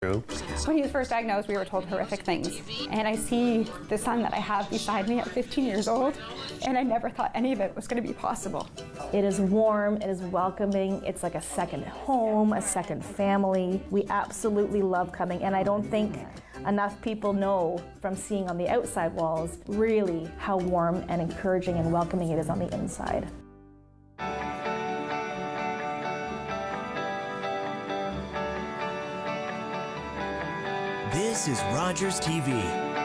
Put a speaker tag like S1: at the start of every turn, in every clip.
S1: When he was first diagnosed, we were told horrific things. And I see the son that I have beside me at 15 years old, and I never thought any of it was going to be possible.
S2: It is warm, it is welcoming, it's like a second home, a second family. We absolutely love coming, and I don't think enough people know from seeing on the outside walls really how warm and encouraging and welcoming it is on the inside.
S3: This is Rogers TV.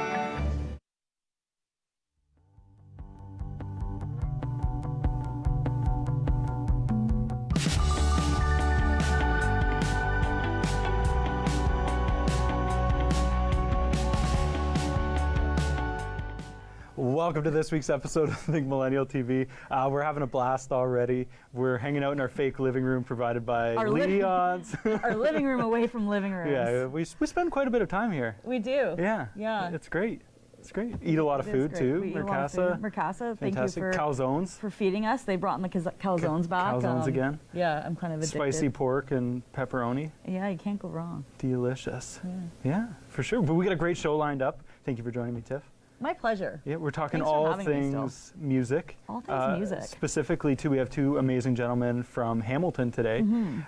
S4: Welcome to this week's episode of Think Millennial TV. We're having a blast already. We're hanging out in our fake living room provided by Leon's.
S5: Our living room away from living rooms.
S4: Yeah, we spend quite a bit of time here.
S5: We do.
S4: Yeah. It's great. It's great. Eat a lot of food too.
S5: We eat a lot of food. Mercasa, thank you for
S4: calzones.
S5: For feeding us. They brought in the calzones back.
S4: Calzones again.
S5: Yeah, I'm kind of addicted.
S4: Spicy pork and pepperoni.
S5: Yeah, you can't go wrong.
S4: Delicious.
S5: Yeah,
S4: for sure. But we got a great show lined up. Thank you for joining me, Tiff.
S5: My pleasure.
S4: Yeah, we're talking
S5: Thanks
S4: all things music.
S5: All things music.
S4: Specifically, too, we have two amazing gentlemen from Hamilton today.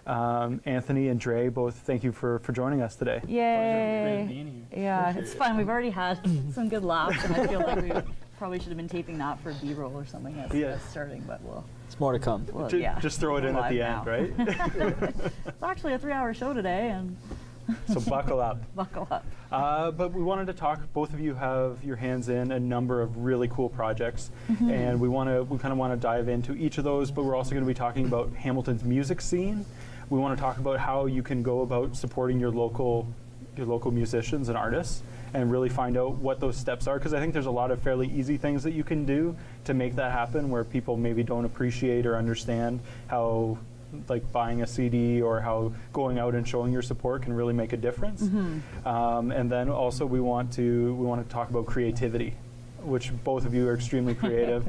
S4: Anthony and Dre, both thank you for joining us today.
S5: Yay. Yeah, it's fun. We've already had some good laughs, and I feel like we probably should have been taping that for B-roll or something as starting, but we'll...
S6: It's more to come.
S5: Well,
S4: just throw it in at the end, right?
S5: It's actually a 3-hour show today, and...
S4: So buckle up.
S5: Buckle up.
S4: But we wanted to talk, both of you have your hands in a number of really cool projects, and we kind of want to dive into each of those, but we're also going to be talking about Hamilton's music scene. We want to talk about how you can go about supporting your local musicians and artists and really find out what those steps are, because I think there's a lot of fairly easy things that you can do to make that happen where people maybe don't appreciate or understand how like buying a CD or how going out and showing your support can really make a difference. And then also we want to talk about creativity, which both of you are extremely creative.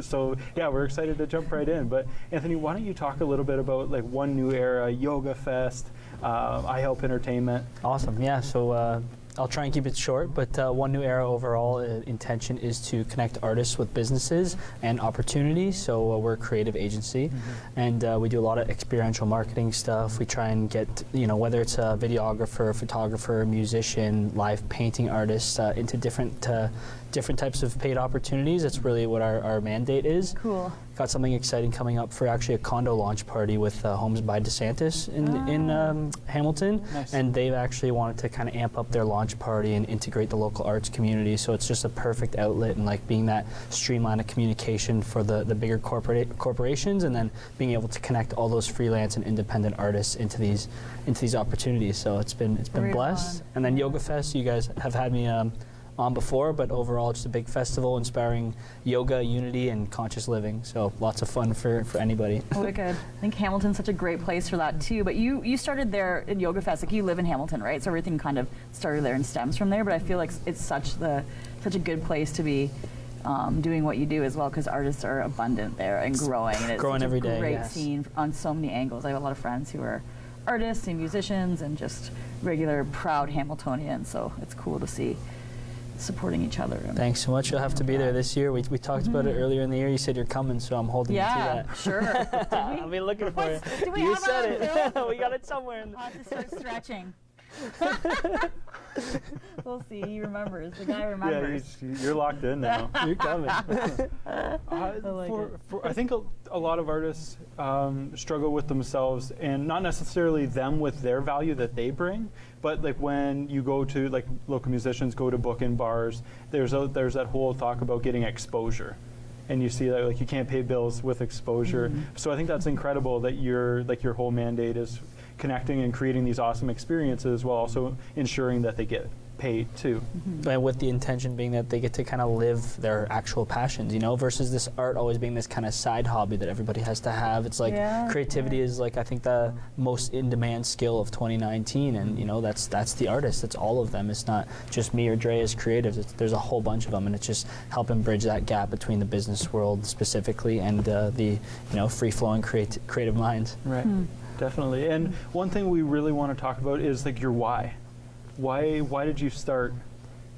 S4: So yeah, we're excited to jump right in. But Anthony, why don't you talk a little bit about like One New Era, YogaFest, I Help Entertainment.
S6: Awesome. Yeah. So I'll try and keep it short, but One New Era overall intention is to connect artists with businesses and opportunities. So we're a creative agency, and we do a lot of experiential marketing stuff. We try and get, whether it's a videographer, photographer, musician, live painting artists into different types of paid opportunities. That's really what our mandate is.
S5: Cool.
S6: Got something exciting coming up for actually a condo launch party with Homes by DeSantis in Hamilton.
S4: Nice.
S6: And they've actually wanted to kind of amp up their launch party and integrate the local arts community. So it's just a perfect outlet and like being that streamline of communication for the bigger corporations, and then being able to connect all those freelance and independent artists into these opportunities. So it's been blessed. And then YogaFest, you guys have had me on before, but overall it's a big festival inspiring yoga, unity, and conscious living. So lots of fun for anybody.
S5: Wicked. I think Hamilton's such a great place for that too. But you started there in YogaFest. Like, you live in Hamilton, right? So everything kind of started there and stems from there. But I feel like it's such a good place to be doing what you do as well, because artists are abundant there and growing. And it's
S6: growing every day.
S5: Great scene on so many angles. I have a lot of friends who are artists and musicians and just regular proud Hamiltonians. So it's cool to see supporting each other.
S6: Thanks so much. You'll have to be there this year. We talked about it earlier in the year. You said you're coming, so I'm holding you to that.
S5: Yeah, sure.
S6: I'll be looking for you.
S5: Do we
S6: You
S5: have
S6: said
S5: it.
S6: it. We got it somewhere.
S5: I'll have to start stretching. We'll see. He remembers. The guy remembers.
S4: Yeah, you're locked in now.
S6: You're coming.
S4: I think a lot of artists struggle with themselves, and not necessarily them with their value that they bring, but like when you go to, like, local musicians go to book in bars, there's that whole talk about getting exposure. And you see that, like, you can't pay bills with exposure. So I think that's incredible that your whole mandate is connecting and creating these awesome experiences while also ensuring that they get paid too.
S6: And with the intention being that they get to kind of live their actual passions, versus this art always being this kind of side hobby that everybody has to have. It's like creativity is, like, I think the most in-demand skill of 2019, and that's the artist. That's all of them. It's not just me or Dre as creatives. There's a whole bunch of them, and it's just helping bridge that gap between the business world specifically and the free-flowing creative minds.
S4: Right. Definitely. And one thing we really want to talk about is like your why. Why did you start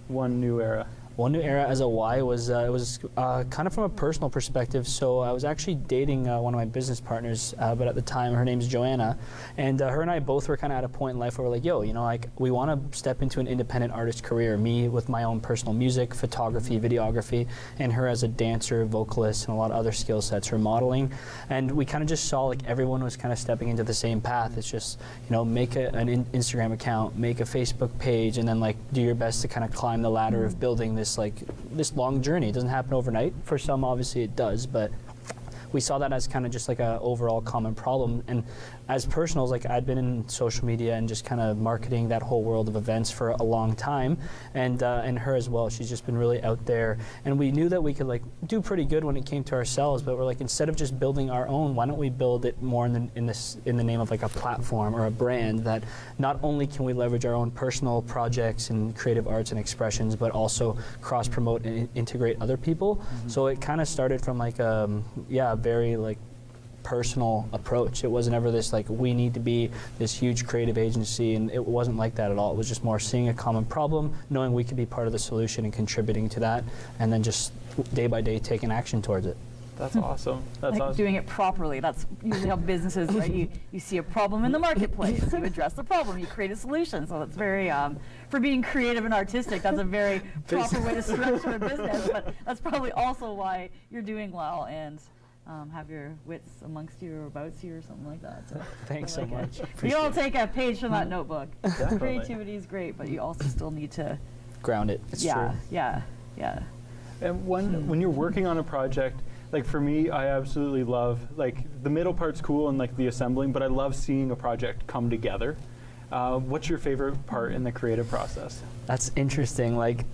S4: One New Era?
S6: One New Era as a why was it was kind of from a personal perspective. So I was actually dating one of my business partners, but at the time her name's Joanna, and her and I both were kind of at a point in life where we're like, yo, you know, like we want to step into an independent artist career. Me with my own personal music, photography, videography, and her as a dancer, vocalist, and a lot of other skill sets, her modeling, and we kind of just saw like everyone was kind of stepping into the same path. It's just, you know, make an Instagram account, make a Facebook page, and then like do your best to kind of climb the ladder of building this long journey. It doesn't happen overnight. For some, obviously it does, but we saw that as kind of just like a overall common problem. And as personals, like I'd been in social media and just kind of marketing that whole world of events for a long time, and her as well. She's just been really out there, and we knew that we could like do pretty good when it came to ourselves. But we're like, instead of just building our own, why don't we build it more in the name of like a platform or a brand that not only can we leverage our own personal projects and creative arts and expressions, but also cross promote and integrate other people. Mm-hmm. So it kind of started from like a very like personal approach. It wasn't ever this like we need to be this huge creative agency, and it wasn't like that at all. It was just more seeing a common problem, knowing we could be part of the solution and contributing to that, and then just day by day taking action towards it.
S4: That's awesome. That's
S5: like
S4: awesome.
S5: doing it properly. That's usually how businesses, right? You see a problem in the marketplace, you address the problem, you create a solution. So that's very, for being creative and artistic, that's a very proper way to structure a business. But that's probably also why you're doing well and have your wits amongst you or about you or something like that. So
S6: Thanks so much.
S5: You all take a page from that notebook.
S4: Definitely.
S5: Creativity is great, but you also still need to
S6: Ground it. It's true.
S5: Yeah.
S4: And when you're working on a project, like for me, I absolutely love, like the middle part's cool and like the assembling, but I love seeing a project come together. What's your favorite part in the creative process?
S6: That's interesting. Like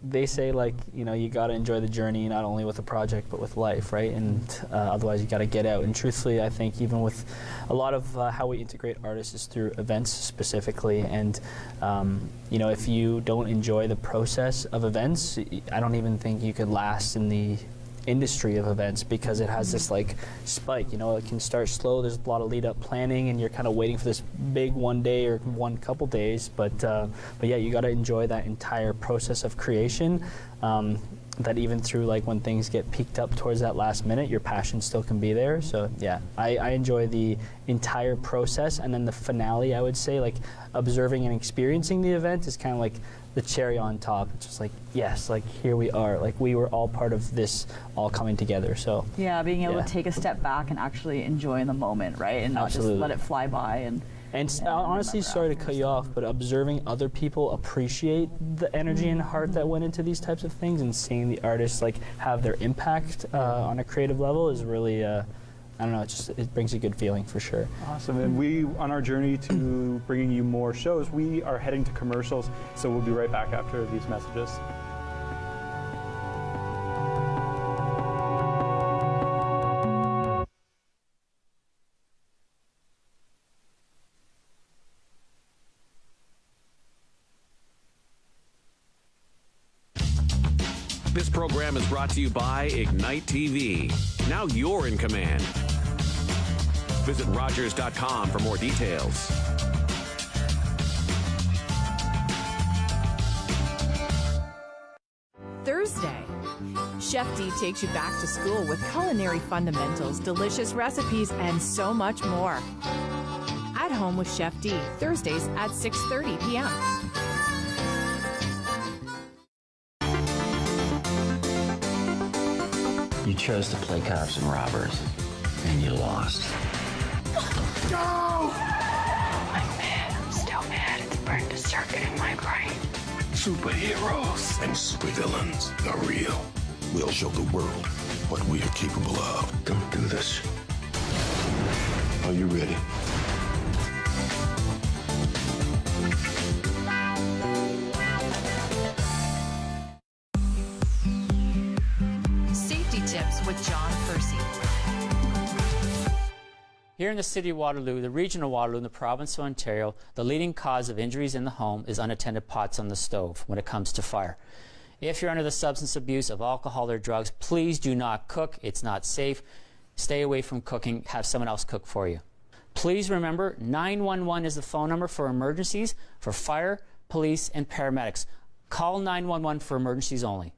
S6: they say, like, you know, you got to enjoy the journey, not only with the project but with life, right? And otherwise you got to get out. And truthfully, I think even with a lot of how we integrate artists is through events specifically. And you know, if you don't enjoy the process of events, I don't even think you could last in the industry of events, because it has this like spike. You know, it can start slow, there's a lot of lead up planning, and you're kind of waiting for this big one day or one couple days, but yeah, you got to enjoy that entire process of creation, that even through like when things get peaked up towards that last minute, your passion still can be there. So yeah, I enjoy the entire process, and then the finale, I would say, like observing and experiencing the event is kind of like the cherry on top. It's just like, yes, like here we are, like we were all part of this all coming together. So
S5: yeah, being able to take a step back and actually enjoy the moment, right? And not just let it fly by. And
S6: honestly, sorry to cut you off, but observing other people appreciate the energy and heart that went into these types of things, and seeing the artists like have their impact on a creative level is really I don't know, it brings a good feeling for sure.
S4: Awesome. And we, on our journey to bringing you more shows, we are heading to commercials, so we'll be right back after these messages.
S3: This program is brought to you by Ignite TV. Now you're in command. Visit Rogers.com for more details.
S7: Thursday. Chef D takes you back to school with culinary fundamentals, delicious recipes, and so much more. At Home with Chef D, Thursdays at 6:30 p.m.
S8: You chose to play cops and robbers, and you lost.
S9: Go! I'm mad. I'm still mad. It's burned a circuit in my brain.
S10: Superheroes and supervillains are real. We'll show the world what we are capable of. Don't do this. Are you ready?
S7: Safety tips with John Percy.
S11: Here in the city of Waterloo, the region of Waterloo in the province of Ontario, the leading cause of injuries in the home is unattended pots on the stove when it comes to fire. If you're under the substance abuse of alcohol or drugs, please do not cook. It's not safe. Stay away from cooking. Have someone else cook for you. Please remember, 911 is the phone number for emergencies, for fire, police, and paramedics. Call 911 for emergencies only.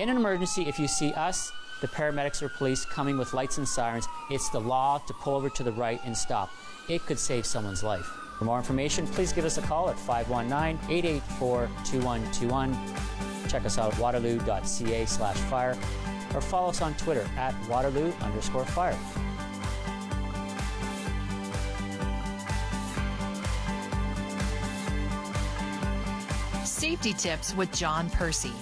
S11: In an emergency, if you see us, the paramedics or police coming with lights and sirens, it's the law to pull over to the right and stop. It could save someone's life. For more information, please give us a call at 519-884-2121. Check us out at waterloo.ca/fire or follow us on Twitter at Waterloo_fire.
S7: Safety tips with John Percy.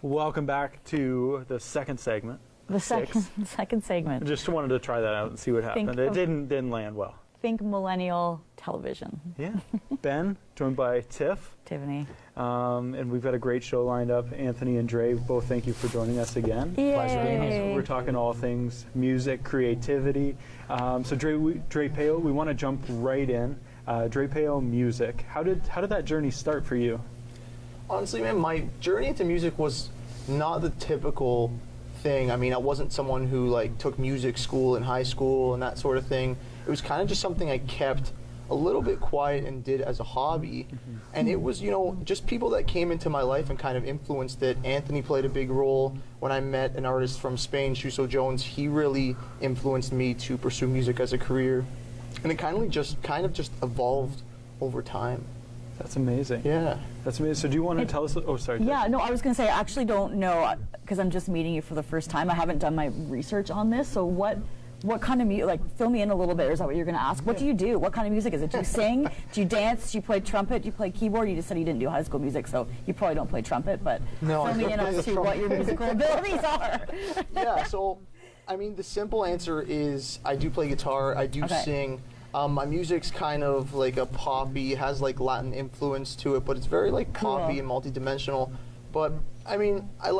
S4: Welcome back to the second segment.
S5: The second segment.
S4: Just wanted to try that out and see what happened. It didn't land well.
S5: Think millennial television.
S4: Yeah. Ben, joined by
S5: Tiffany.
S4: And we've got a great show lined up. Anthony and Dre, both thank you for joining us again.
S5: Yay.
S6: Pleasure being here.
S4: We're talking all things music, creativity. So Dre Pao, we want to jump right in. Dre Pao music. How did that journey start for you?
S12: Honestly, man, my journey into music was not the typical thing. I mean, I wasn't someone who like took music school in high school and that sort of thing. It was kind of just something I kept a little bit quiet and did as a hobby. And it was, just people that came into my life and kind of influenced it. Anthony played a big role. When I met an artist from Spain, Shuso Jones, he really influenced me to pursue music as a career. And it kind of just evolved over time.
S4: That's amazing.
S12: Yeah.
S4: That's amazing. So do you want to tell us? Oh, sorry.
S5: Yeah, no, I was going to say, I actually don't know, because I'm just meeting you for the first time. I haven't done my research on this. So what kind of music, like, fill me in a little bit, or is that what you're going to ask? What do you do? What kind of music is it? Do you sing? Do you dance? Do you play trumpet? Do you play keyboard? You just said you didn't do high school music, so you probably don't play trumpet, but
S12: no,
S5: fill me in as to what your musical abilities are.
S12: Yeah, so, I mean, the simple answer is I do play guitar, I do sing. My music's kind of like a poppy, has like Latin influence to it, but it's very like poppy and multi-dimensional. But I mean, I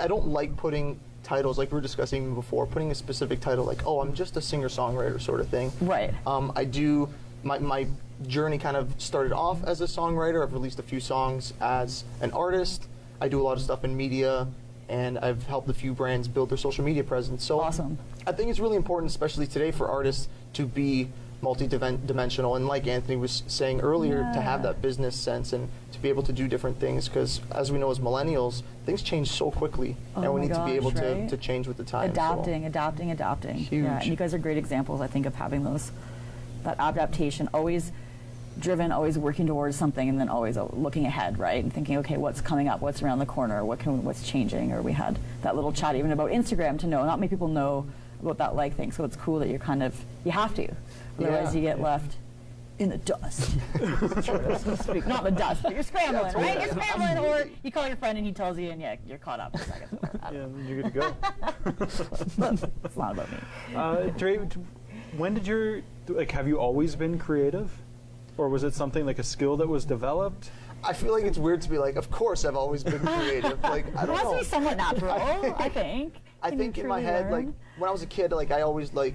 S12: don't like putting titles like we were discussing before, putting a specific title like, oh, I'm just a singer-songwriter sort of thing.
S5: Right.
S12: I do, my journey kind of started off as a songwriter. I've released a few songs as an artist. I do a lot of stuff in media, and I've helped a few brands build their social media presence. So
S5: awesome.
S12: I think it's really important, especially today, for artists to be multi-dimensional, and like Anthony was saying earlier, to have that business sense and to be able to do different things, because as we know as millennials, things change so quickly, and we need to be able to change with the times.
S5: Adapting.
S12: Huge.
S5: Yeah, and you guys are great examples, I think, of having that adaptation, always driven, always working towards something, and then always looking ahead, right, and thinking, okay, what's coming up, what's around the corner, what's changing. Or we had that little chat even about Instagram to know. Not many people know about that like thing, so it's cool that you have to. Otherwise, you get left in the dust, so to speak. Not the dust, but you're scrambling, right? You're scrambling, or you call your friend and he tells you, and you're caught up in a second.
S4: You're good to go.
S5: It's not about me.
S4: Dre, when did have you always been creative? Or was it something like a skill that was developed?
S12: I feel like it's weird to be like, of course I've always been creative. Like, I don't know.
S5: It has to be somewhat natural, I think.
S12: I think in my head, like, when I was a kid, like, I always, like,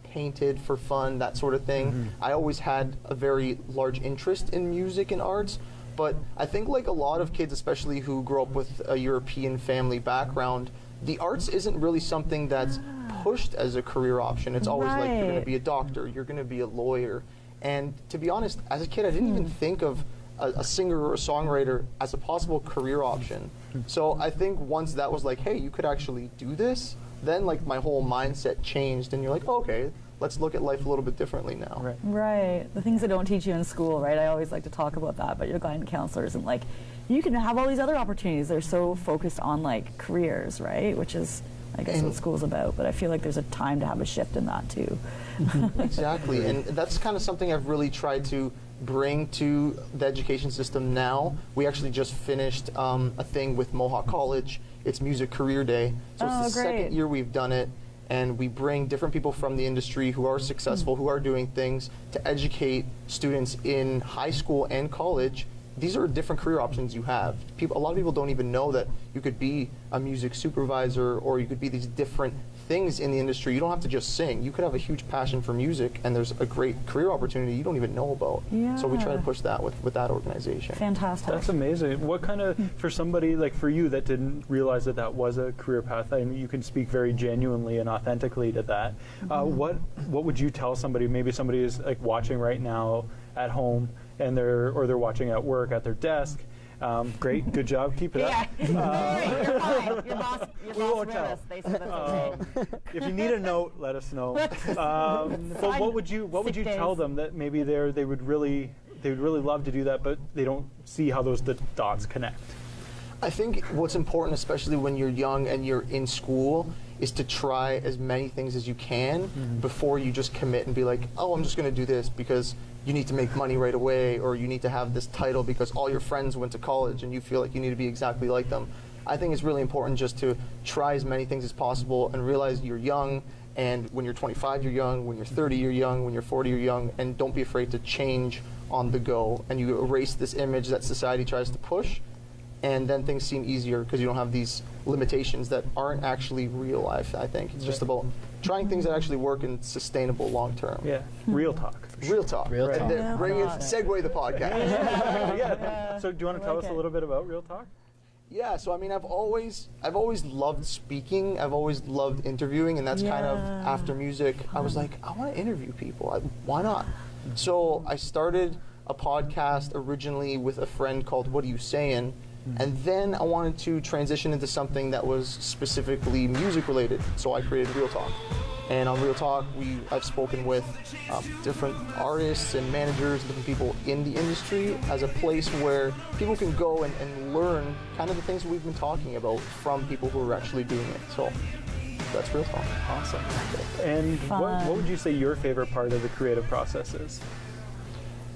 S12: painted for fun, that sort of thing. I always had a very large interest in music and arts, but I think like a lot of kids, especially who grow up with a European family background, the arts isn't really something that's pushed as a career option. It's always like, you're going to be a doctor, you're going to be a lawyer. And to be honest, as a kid, I didn't even think of a singer or a songwriter as a possible career option. So I think once that was like, hey, you could actually do this, then like my whole mindset changed, and you're like, oh, okay, let's look at life a little bit differently now.
S5: Right. The things that don't teach you in school, right? I always like to talk about that, but your guidance counselors, and like, you can have all these other opportunities. They're so focused on like careers, right? Which is, I guess, what school's about. But I feel like there's a time to have a shift in that too.
S12: Exactly, and that's kind of something I've really tried to bring to the education system now. We actually just finished a thing with Mohawk College. It's Music Career Day. So it's the second year we've done it, and we bring different people from the industry who are successful, who are doing things, to educate students in high school and college these are different career options you have. A lot of people don't even know that you could be a music supervisor, or you could be these different things in the industry. You don't have to just sing. You could have a huge passion for music, and there's a great career opportunity you don't even know about.
S5: Yeah.
S12: So we try to push that with that organization.
S5: Fantastic.
S4: That's amazing. What kind of, for somebody like for you that didn't realize that that was a career path, I mean, you can speak very genuinely and authentically to that. What would you tell somebody? Maybe somebody is like watching right now at home, and they're watching at work at their desk. Great, good job, keep it up.
S5: You're fine. Your boss
S4: won't
S5: read
S4: tell.
S5: us. They said that's okay.
S4: If you need a note, let us know. But what would you tell them that maybe they would really love to do that, but they don't see how the dots connect?
S12: I think what's important, especially when you're young and you're in school, is to try as many things as you can before you just commit and be like, oh, I'm just going to do this because you need to make money right away, or you need to have this title because all your friends went to college and you feel like you need to be exactly like them. I think it's really important just to try as many things as possible and realize you're young, and when you're 25 you're young, when you're 30 you're young, when you're 40 you're young, and don't be afraid to change on the go, and you erase this image that society tries to push, and then things seem easier because you don't have these limitations that aren't actually real life. I think it's just about trying things that actually work and sustainable long term.
S4: Yeah, real talk.
S12: Real talk.
S6: Real talk.
S12: Segue the podcast.
S4: Yeah. So do you want to tell us a little bit about Real Talk?
S12: Yeah, so I mean, I've always loved speaking. I've always loved interviewing, and that's kind of after music. I was like, I want to interview people. Why not? So I started a podcast originally with a friend called What Are You Saying? And then I wanted to transition into something that was specifically music related. So I created Real Talk. And on Real Talk, I've spoken with different artists and managers, different people in the industry, as a place where people can go and learn kind of the things that we've been talking about from people who are actually doing it. So that's Real Talk.
S4: Awesome. And what would you say your favorite part of the creative process is?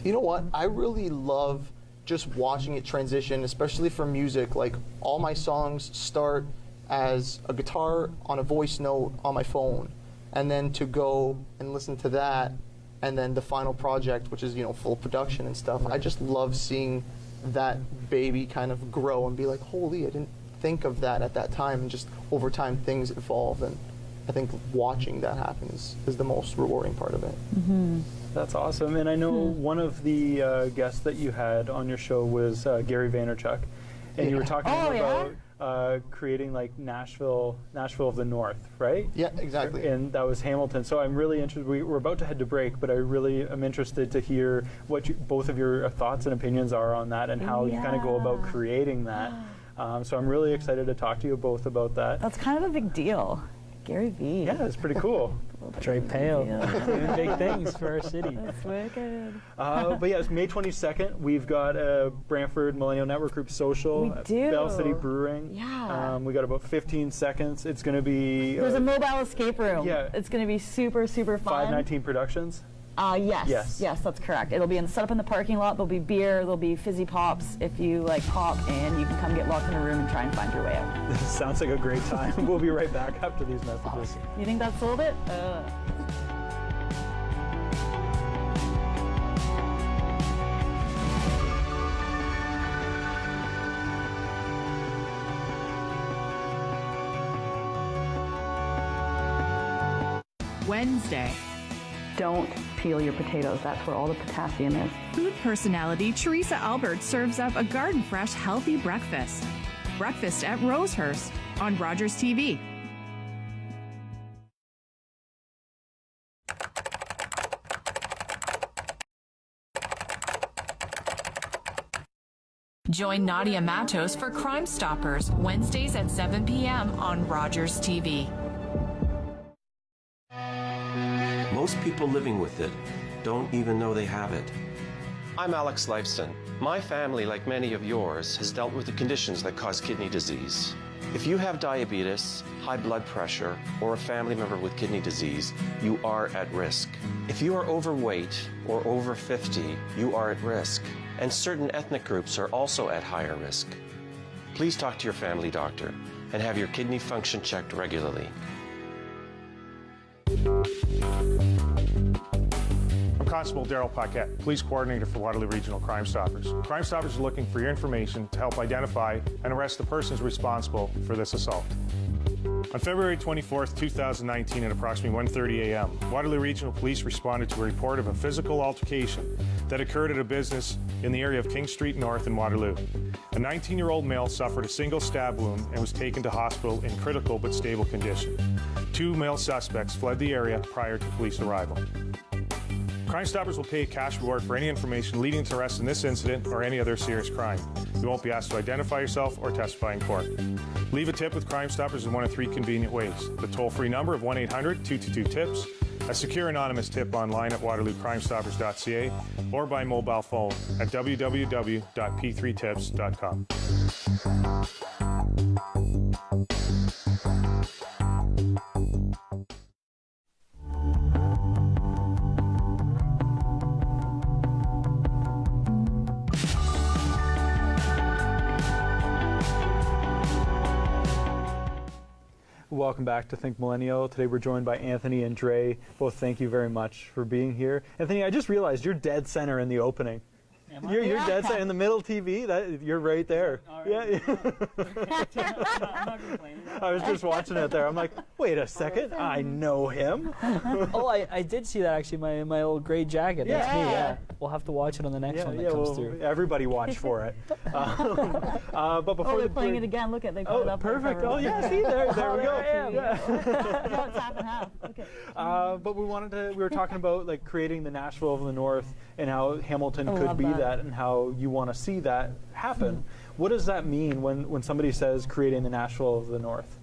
S12: You know what? I really love just watching it transition, especially for music. Like, all my songs start as a guitar on a voice note on my phone, and then to go and listen to that, and then the final project, which is, full production and stuff. I just love seeing that baby kind of grow and be like, holy, I didn't think of that at that time, and just over time things evolve, and I think watching that happen is the most rewarding part of it.
S4: That's awesome. And I know one of the guests that you had on your show was Gary Vaynerchuk, and you were talking about creating like Nashville of the North, right?
S12: Yeah, exactly.
S4: And that was Hamilton. So I'm really interested. We're about to head to break, but I really am interested to hear what both of your thoughts and opinions are on that, and how you kind of go about creating that. So I'm really excited to talk to you both about that.
S5: That's kind of a big deal. Gary V.
S4: Yeah, it's pretty cool.
S6: Dre Pao, doing big things for our city.
S5: That's wicked.
S4: But yeah, it's May 22nd. We've got Brantford Millennial Network Group Social at Bell City Brewing.
S5: Yeah.
S4: We got about 15 seconds. It's going to be...
S5: There's a mobile escape room.
S4: Yeah.
S5: It's going to be super, super fun.
S4: 519 Productions.
S5: Yes, that's correct. It'll be set up in the parking lot. There'll be beer. There'll be fizzy pops. If you like pop in, you can come get locked in a room and try and find your way out.
S4: This sounds like a great time. We'll be right back after these messages.
S5: Awesome. You think that sold it?
S7: Wednesday.
S13: Don't peel your potatoes. That's where all the potassium is.
S7: Food personality Teresa Albert serves up a garden fresh, healthy breakfast. Breakfast at Rosehurst on Rogers TV. Join Nadia Matos for Crime Stoppers, Wednesdays at 7 p.m. on Rogers TV.
S14: Most people living with it don't even know they have it. I'm Alex Lifeson. My family, like many of yours, has dealt with the conditions that cause kidney disease. If you have diabetes, high blood pressure, or a family member with kidney disease, you are at risk. If you are overweight or over 50, you are at risk. And certain ethnic groups are also at higher risk. Please talk to your family doctor and have your kidney function checked regularly.
S15: I'm Constable Daryl Paquette, Police Coordinator for Waterloo Regional Crime Stoppers. Crime Stoppers are looking for your information to help identify and arrest the persons responsible for this assault. On February 24th, 2019 at approximately 1:30 a.m., Waterloo Regional Police responded to a report of a physical altercation that occurred at a business in the area of King Street North in Waterloo. A 19-year-old male suffered a single stab wound and was taken to hospital in critical but stable condition. 2 male suspects fled the area prior to police arrival. Crime Stoppers will pay a cash reward for any information leading to arrest in this incident or any other serious crime. You won't be asked to identify yourself or testify in court. Leave a tip with Crime Stoppers in one of 3 convenient ways: the toll-free number of 1-800-222-TIPS, a secure anonymous tip online at waterloocrimestoppers.ca, or by mobile phone at www.p3tips.com.
S4: Welcome back to Think Millennial. Today we're joined by Anthony and Dre. Both thank you very much for being here. Anthony, I just realized you're dead center in the opening. You're dead center in the middle TV. You're right there. Yeah. I was just watching it there. I'm like, wait a second, I know him.
S6: Oh, I did see that actually. My old gray jacket. That's me. Yeah. We'll have to watch it on the next one that comes through.
S4: Everybody watch for it. But before
S5: they're playing it again. Look at they put it up.
S4: Perfect. Oh yeah, see there we go.
S5: Yeah. Now it's half and half. Okay.
S4: But we were talking about like creating the Nashville of the North and how Hamilton could be that and how you want to see that happen. What does that mean when somebody says creating the Nashville of the North?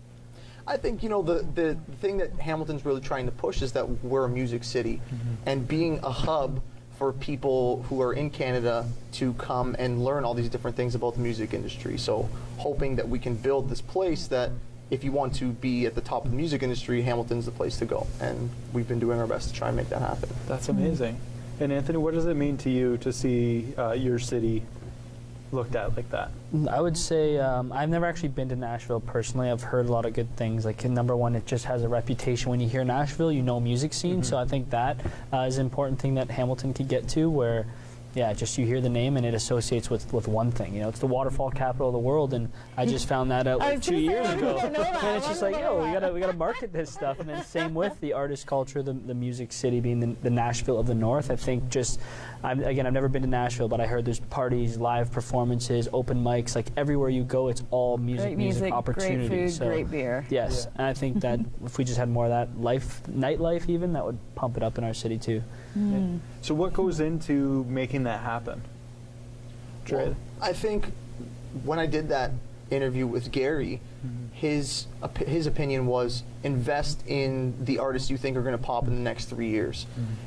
S12: I think, the thing that Hamilton's really trying to push is that we're a music city, and being a hub for people who are in Canada to come and learn all these different things about the music industry. So hoping that we can build this place that if you want to be at the top of the music industry, Hamilton's the place to go. And we've been doing our best to try and make that happen.
S4: That's amazing. And Anthony, what does it mean to you to see your city looked at like that?
S6: I would say I've never actually been to Nashville personally. I've heard a lot of good things. Like number one, it just has a reputation. When you hear Nashville, you know music scene. So I think that is an important thing that Hamilton could get to, where just you hear the name and it associates with one thing. It's the waterfall capital of the world, and I just found that out like 2 years ago. And it's just like, we gotta market this stuff. And then same with the artist culture, the music city being the Nashville of the North. I think I've never been to Nashville, but I heard there's parties, live performances, open mics. Like everywhere you go, it's all music opportunities.
S5: Great food, great beer.
S6: Yes, and I think that if we just had more of that nightlife even, that would pump it up in our city too.
S4: So what goes into making that happen?
S12: Well, I think when I did that interview with Gary, his opinion was invest in the artists you think are going to pop in the next 3 years.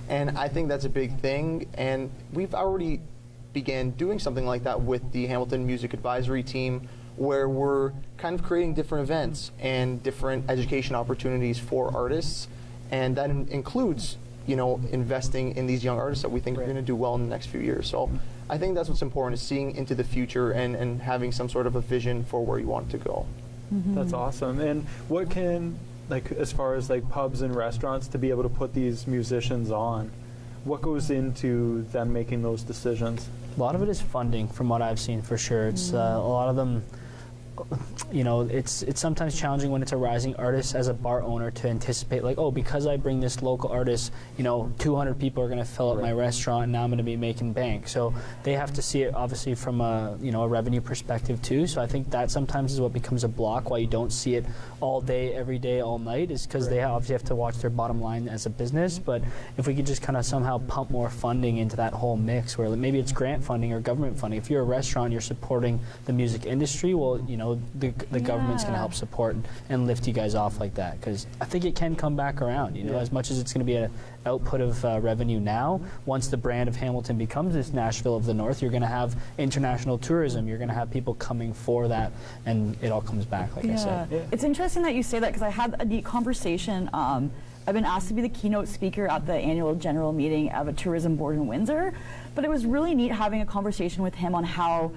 S12: And I think that's a big thing, and we've already began doing something like that with the Hamilton Music Advisory Team, where we're kind of creating different events and different education opportunities for artists, and that includes investing in these young artists that we think are going to do well in the next few years. So I think that's what's important, is seeing into the future and having some sort of a vision for where you want it to go.
S4: That's awesome. And what can, as far as pubs and restaurants to be able to put these musicians on, what goes into them making those decisions?
S6: A lot of it is funding, from what I've seen, for sure. It's a lot of them. It's sometimes challenging when it's a rising artist as a bar owner to anticipate, because I bring this local artist, 200 people are going to fill up my restaurant, and now I'm going to be making bank. So they have to see it obviously from a revenue perspective too. So I think that sometimes is what becomes a block, why you don't see it all day, every day, all night, is because they obviously have to watch their bottom line as a business. But if we could just kind of somehow pump more funding into that whole mix, where maybe it's grant funding or government funding. If you're a restaurant, you're supporting the music industry, well, the government's going to help support and lift you guys off like that, because I think it can come back around. As much as it's going to be an output of revenue now, once the brand of Hamilton becomes this Nashville of the North, you're going to have international tourism. You're going to have people coming for that, and it all comes back, like I said.
S5: It's interesting that you say that, because I had a neat conversation. I've been asked to be the keynote speaker at the annual general meeting of a tourism board in Windsor, but it was really neat having a conversation with him on how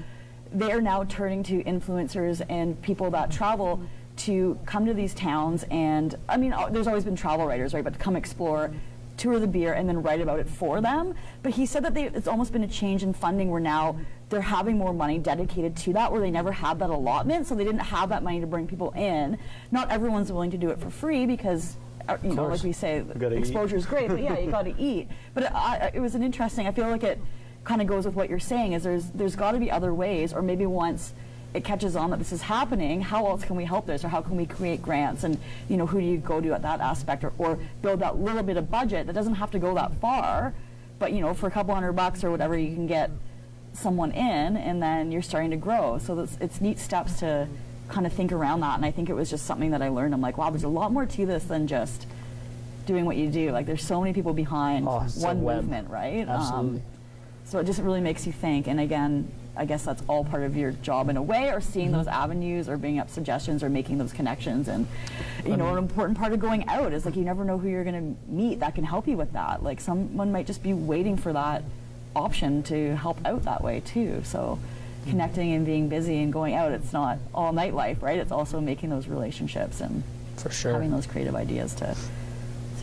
S5: they are now turning to influencers and people that travel to come to these towns. And I mean, there's always been travel writers, right? But to come explore, tour the beer and then write about it for them. But he said that it's almost been a change in funding where now they're having more money dedicated to that, where they never had that allotment, so they didn't have that money to bring people in. Not everyone's willing to do it for free because, you know, like we say, exposure is great, but yeah, you got to eat. But it was an interesting, I feel like it kind of goes with what you're saying, is there's got to be other ways, or maybe once it catches on that this is happening, how else can we help this, or how can we create grants, and you know, who do you go to at that aspect, or build that little bit of budget that doesn't have to go that far, but you know, for a couple $100 or whatever, you can get someone in, and then you're starting to grow. So it's neat steps to kind of think around that, and I think it was just something that I learned. I'm like, wow, there's a lot more to this than just doing what you do. Like, there's so many people behind one movement, right?
S6: Absolutely.
S5: So it just really makes you think, and again, I guess that's all part of your job in a way, or seeing those avenues, or bringing up suggestions, or making those connections. And you know, an important part of going out is like, you never know who you're going to meet that can help you with that. Like, someone might just be waiting for that option to help out that way too. So connecting and being busy and going out, it's not all nightlife, right? It's also making those relationships and
S6: for sure
S5: having those creative ideas to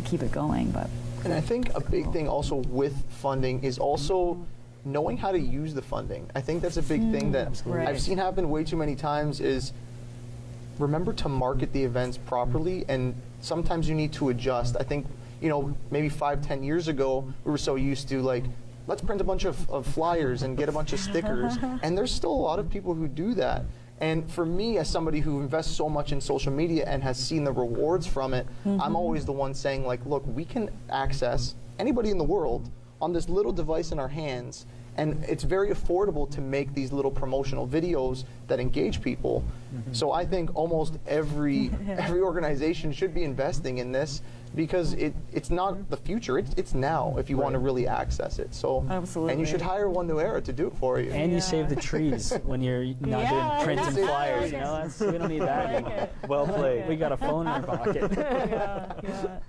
S5: keep it going. But
S12: and I think a big thing also with funding is also knowing how to use the funding. I think that's a big thing that I've seen happen way too many times, is remember to market the events properly, and sometimes you need to adjust. I think, you know, maybe 5-10 years ago, we were so used to like, let's print a bunch of flyers and get a bunch of stickers, and there's still a lot of people who do that. And for me, as somebody who invests so much in social media and has seen the rewards from it, I'm always the one saying like, look, we can access anybody in the world on this little device in our hands, and it's very affordable to make these little promotional videos that engage people. So I think almost every organization should be investing in this, because it's not the future, it's now if you want to really access it. So
S5: absolutely.
S12: And you should hire One New Era to do it for you.
S6: And you save the trees when you're not doing prints and flyers. You know, we don't need that anymore.
S4: Well played.
S6: We got a phone in our pocket.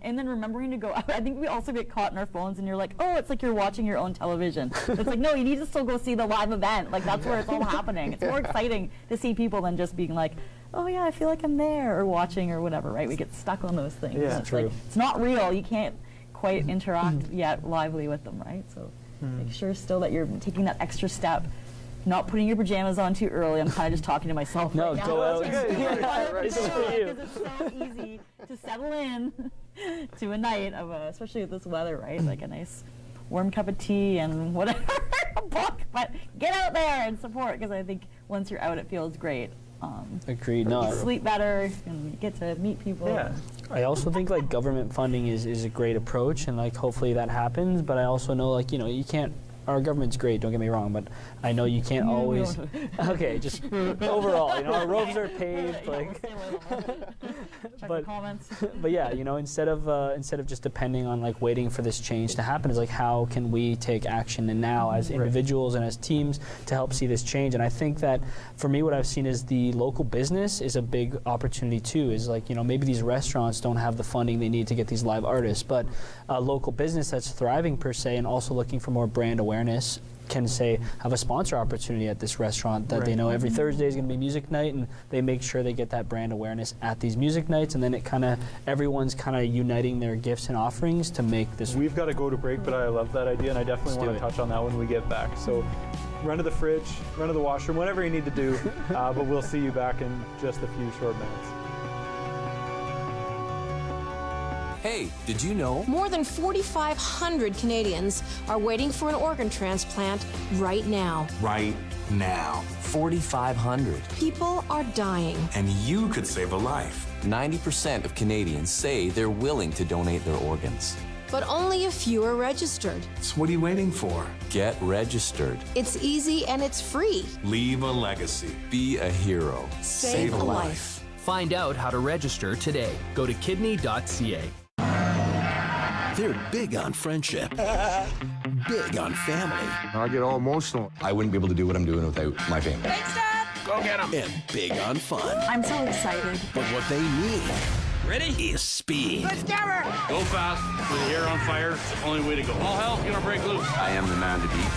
S5: And then remembering to go out. I think we also get caught in our phones, and you're like, oh, it's like you're watching your own television. It's like, no, you need to still go see the live event. Like, that's where it's all happening. It's more exciting to see people than just being like, oh yeah, I feel like I'm there, or watching, or whatever, right? We get stuck on those things.
S6: Yeah,
S5: it's like, it's not real. You can't quite interact yet lively with them, right? So make sure still that you're taking that extra step, not putting your pajamas on too early. I'm kind of just talking to myself.
S6: No,
S5: right
S6: go
S5: now.
S6: out. It's for you.
S5: Because it's so easy to settle in to a night of, especially with this weather, right? Like a nice warm cup of tea and whatever, a book. But get out there and support, because I think once you're out, it feels great.
S6: Agreed. No,
S5: you sleep better and you get to meet people.
S4: Yeah.
S6: I also think like government funding is a great approach, and like hopefully that happens. But I also know, like, you know, you can't. Our government's great, don't get me wrong, but I know you can't always. Okay, just overall, you know, our roads are paved, like. But yeah, you know, instead of just depending on like waiting for this change to happen, is like, how can we take action and now as individuals and as teams to help see this change? And I think that for me, what I've seen is the local business is a big opportunity too. Is like, you know, maybe these restaurants don't have the funding they need to get these live artists, but a local business that's thriving per se and also looking for more brand awareness can say have a sponsor opportunity at this restaurant that they know every Thursday is going to be music night, and they make sure they get that brand awareness at these music nights, and then it kind of everyone's kind of uniting their gifts and offerings to make this.
S4: We've got to go to break, but I love that idea, and I definitely want to touch on that when we get back. So run to the fridge, run to the washroom, whatever you need to do, but we'll see you back in just a few short minutes.
S16: Hey, did you know?
S17: More than 4,500 Canadians are waiting for an organ transplant right now.
S16: Right now. 4,500.
S17: People are dying.
S16: And you could save a life. 90% of Canadians say they're willing to donate their organs.
S17: But only a few are registered.
S16: So what are you waiting for? Get registered.
S17: It's easy and it's free.
S16: Leave a legacy. Be a hero.
S17: Save a life.
S18: Find out how to register today. Go to kidney.ca.
S10: They're big on friendship, big on family.
S19: I get all emotional.
S8: I wouldn't be able to do what I'm doing without my family.
S17: Thanks, Dad.
S19: Go get them.
S10: And big on fun.
S17: I'm so excited.
S10: But what they need
S18: Ready?
S10: is speed.
S17: Let's go.
S20: Go fast. With the hair on fire, it's the only way to go. All hell's gonna break loose.
S8: I am the man to beat.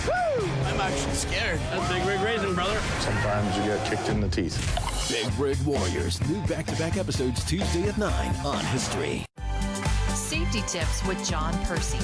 S20: Woo! I'm actually scared. That's big rig racing, brother.
S19: Sometimes you get kicked in the teeth.
S10: Big Rig Warriors, new back-to-back episodes Tuesday at 9 on History.
S7: Safety Tips with John Percy.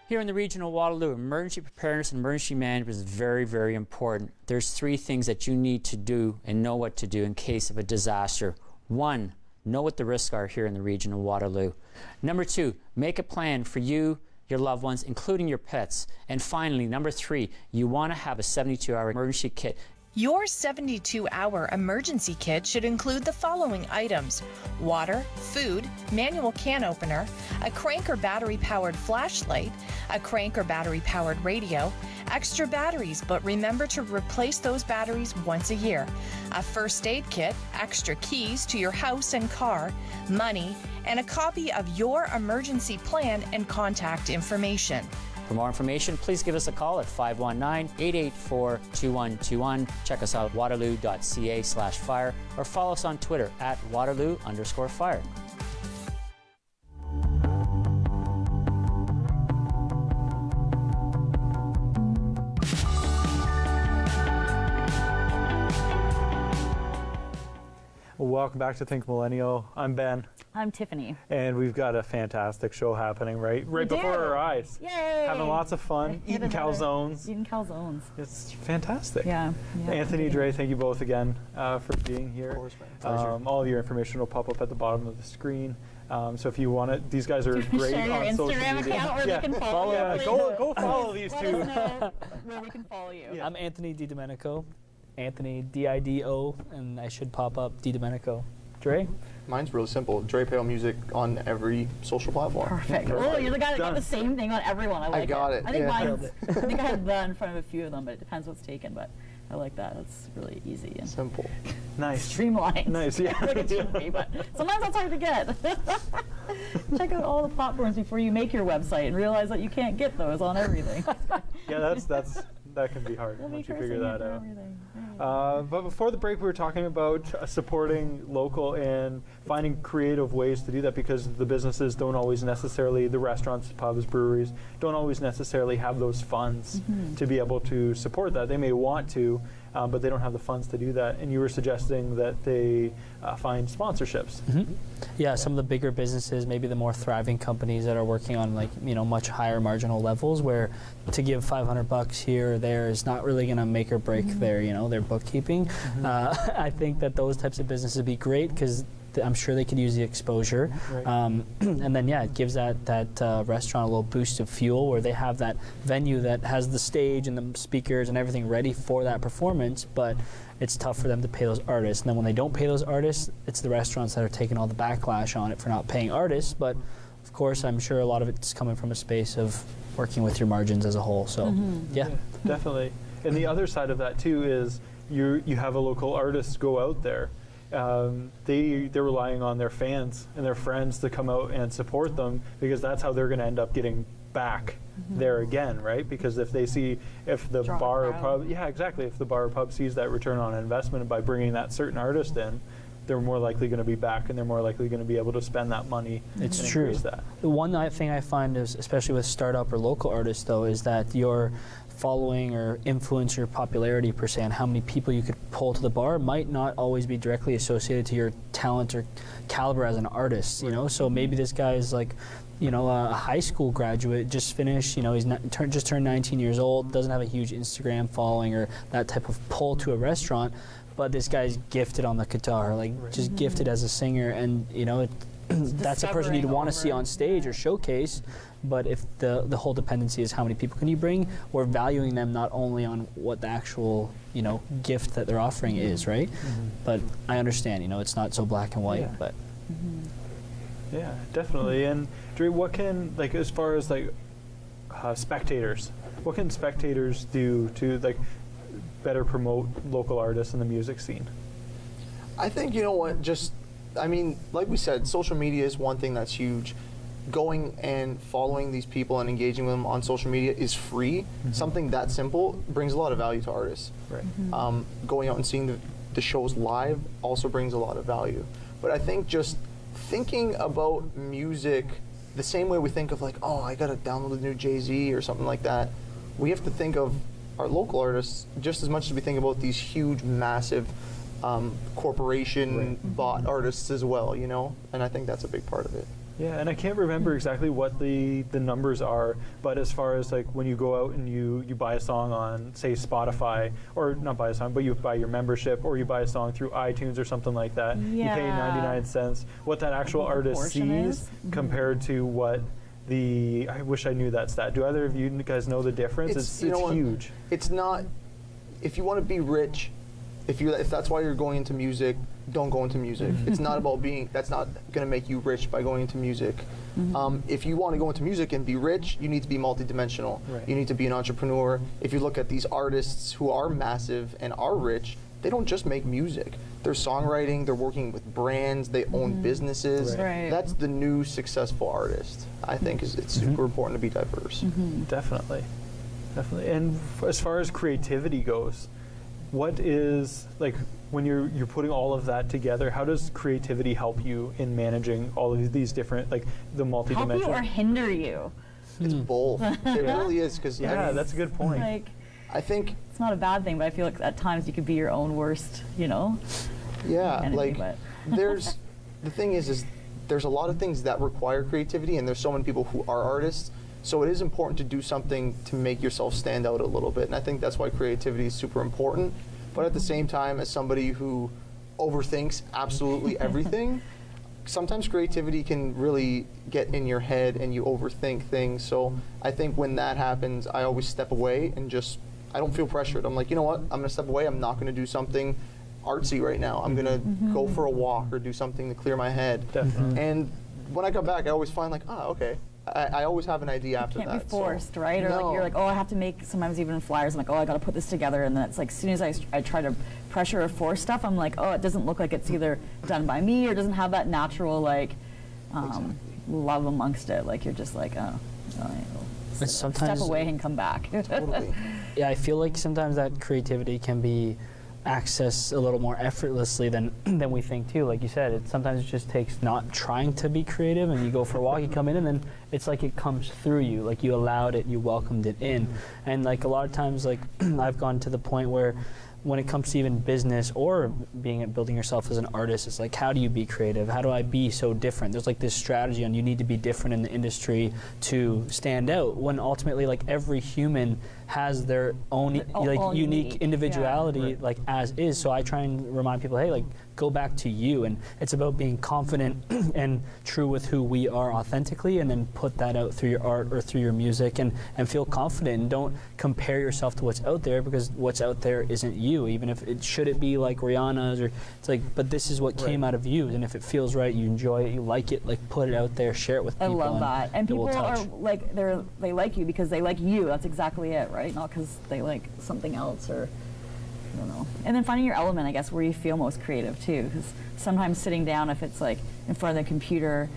S11: Here in the region of Waterloo, emergency preparedness and emergency management is very, very important. There's 3 things that you need to do and know what to do in case of a disaster. 1, know what the risks are here in the region of Waterloo. Number 2, make a plan for you, your loved ones, including your pets. And finally, number 3, you want to have a 72-hour emergency kit.
S7: Your 72-hour emergency kit should include the following items: water, food, manual can opener, a crank or battery-powered flashlight, a crank or battery-powered radio, extra batteries, but remember to replace those batteries once a year, a first aid kit, extra keys to your house and car, money, and a copy of your emergency plan and contact information.
S11: For more information, please give us a call at 519-884-2121. Check us out at waterloo.ca/fire or follow us on Twitter at Waterloo_fire.
S4: Welcome back to Think Millennial. I'm Ben.
S5: I'm Tiffany.
S4: And we've got a fantastic show happening right before our eyes.
S5: Yay!
S4: Having lots of fun, eating calzones.
S5: Eating calzones.
S4: It's fantastic.
S5: Yeah.
S4: Anthony, Dre, thank you both again for being here. Of course, all of your information will pop up at the bottom of the screen. So if you want it, these guys are great on social media.
S5: Account where they can follow you.
S4: Go follow these two.
S5: Let us know where we can follow you.
S6: I'm Anthony Didomenico. Anthony D-I-D-O, and I should pop up Didomenico. Dre?
S12: Mine's real simple. Dre Pao music on every social platform.
S5: Perfect. Oh, you're the guy that got the same thing on everyone. I like it.
S12: I got it.
S5: I think mine's, I think I had the in front of a few of them, but it depends what's taken. But I like that. It's really easy and
S12: simple.
S4: Nice.
S5: Streamlined.
S4: Nice, yeah.
S5: Like it should be, but sometimes that's hard to get. Check out all the platforms before you make your website and realize that you can't get those on everything.
S4: Yeah, that can be hard once you figure that out. But before the break, we were talking about supporting local and finding creative ways to do that, because the businesses don't always necessarily, the restaurants, pubs, breweries, don't always necessarily have those funds to be able to support that. They may want to, but they don't have the funds to do that. And you were suggesting that they find sponsorships.
S6: Yeah, some of the bigger businesses, maybe the more thriving companies that are working on much higher marginal levels, where to give $500 here or there is not really going to make or break their bookkeeping. I think that those types of businesses would be great, because I'm sure they could use the exposure.
S4: Right.
S6: And then, it gives that restaurant a little boost of fuel, where they have that venue that has the stage and the speakers and everything ready for that performance, but it's tough for them to pay those artists. And then when they don't pay those artists, it's the restaurants that are taking all the backlash on it for not paying artists. But of course, I'm sure a lot of it's coming from a space of working with your margins as a whole. So, yeah.
S4: Definitely. And the other side of that too is you have a local artist go out there. They're relying on their fans and their friends to come out and support them, because that's how they're going to end up getting back there again, right? Because if the bar or pub, if the bar or pub sees that return on investment by bringing that certain artist in, they're more likely going to be back, and they're more likely going to be able to spend that money.
S6: It's
S4: and
S6: true.
S4: increase that.
S6: The one thing I find is, especially with startup or local artists, though, is that your following or influencer popularity per se, and how many people you could pull to the bar, might not always be directly associated to your talent or caliber as an artist. So maybe this guy is a high school graduate, just finished, he's just turned 19 years old, doesn't have a huge Instagram following or that type of pull to a restaurant, but this guy's gifted on the guitar, just gifted as a singer, and that's a person you'd want to see on stage or showcase. But if the whole dependency is how many people can you bring, we're valuing them not only on what the actual gift that they're offering is, right? But I understand, it's not so black and white, but.
S4: Yeah, definitely. And Dre, what can, as far as spectators, what can spectators do to better promote local artists in the music scene?
S12: I think, like we said, social media is one thing that's huge. Going and following these people and engaging with them on social media is free. Something that simple brings a lot of value to artists.
S4: Right.
S12: Going out and seeing the shows live also brings a lot of value. But I think just thinking about music the same way we think of I gotta download the new Jay-Z or something like that, we have to think of our local artists just as much as we think about these huge, massive corporation bought artists as well, and I think that's a big part of it.
S4: Yeah, and I can't remember exactly what the numbers are, but as far as like when you go out and you buy a song on, say, Spotify, or not buy a song, but you buy your membership, or you buy a song through iTunes or something like that, you pay 99 cents, what that actual artist sees compared to what I wish I knew that stat. Do either of you guys know the difference? It's huge.
S12: It's not, if you want to be rich, if that's why you're going into music, don't go into music. It's not about that's not going to make you rich by going into music. If you want to go into music and be rich, you need to be multidimensional.
S4: Right.
S12: You need to be an entrepreneur. If you look at these artists who are massive and are rich, they don't just make music. They're songwriting, they're working with brands, they own businesses.
S5: Right.
S12: That's the new successful artist. I think it's super important to be diverse.
S4: Definitely. And as far as creativity goes, what is, like, when you're putting all of that together, how does creativity help you in managing all of these different, like, the multidimensional?
S5: Help you or hinder you?
S12: It's both. It really is, because
S4: that's a good point.
S5: Like,
S12: I think
S5: it's not a bad thing, but I feel like at times you could be your own worst,
S12: Yeah,
S5: enemy,
S12: like there's the thing is there's a lot of things that require creativity, and there's so many people who are artists. So it is important to do something to make yourself stand out a little bit, and I think that's why creativity is super important. But at the same time, as somebody who overthinks absolutely everything, sometimes creativity can really get in your head and you overthink things. So I think when that happens, I always step away and I don't feel pressured. I'm like, you know what, I'm going to step away. I'm not going to do something artsy right now. I'm going to go for a walk or do something to clear my head.
S4: Definitely.
S12: And when I come back, I always find like, okay. I always have an idea after that.
S5: Can't be forced, right? Or like you're like, I have to make sometimes even flyers. I'm like, I got to put this together, and then it's like as soon as I try to pressure or force stuff, I'm like, it doesn't look like it's either done by me or doesn't have that natural love amongst it. Like you're just like, step away and come back.
S12: Totally.
S6: Yeah, I feel like sometimes that creativity can be accessed a little more effortlessly than we think too. Like you said, sometimes it just takes not trying to be creative, and you go for a walk, you come in, and then it's like it comes through you. Like you allowed it, you welcomed it in. And like a lot of times, like I've gone to the point where when it comes to even business or building yourself as an artist, it's like, how do you be creative? How do I be so different? There's like this strategy on you need to be different in the industry to stand out, when ultimately like every human has their own unique individuality, like as is. So I try and remind people, hey, like go back to you, and it's about being confident and true with who we are authentically, and then put that out through your art or through your music, and feel confident, and don't compare yourself to what's out there, because what's out there isn't you. Even if it should be like Rihanna's, or it's like, but this is what came out of you, and if it feels right, you enjoy it, you like it, like put it out there, share it with people.
S5: I love that. And people are like, they like you because they like you. That's exactly it, right? Not because they like something else, or I don't know. And then finding your element, I guess, where you feel most creative too. Because sometimes sitting down, if it's like in front of the computer,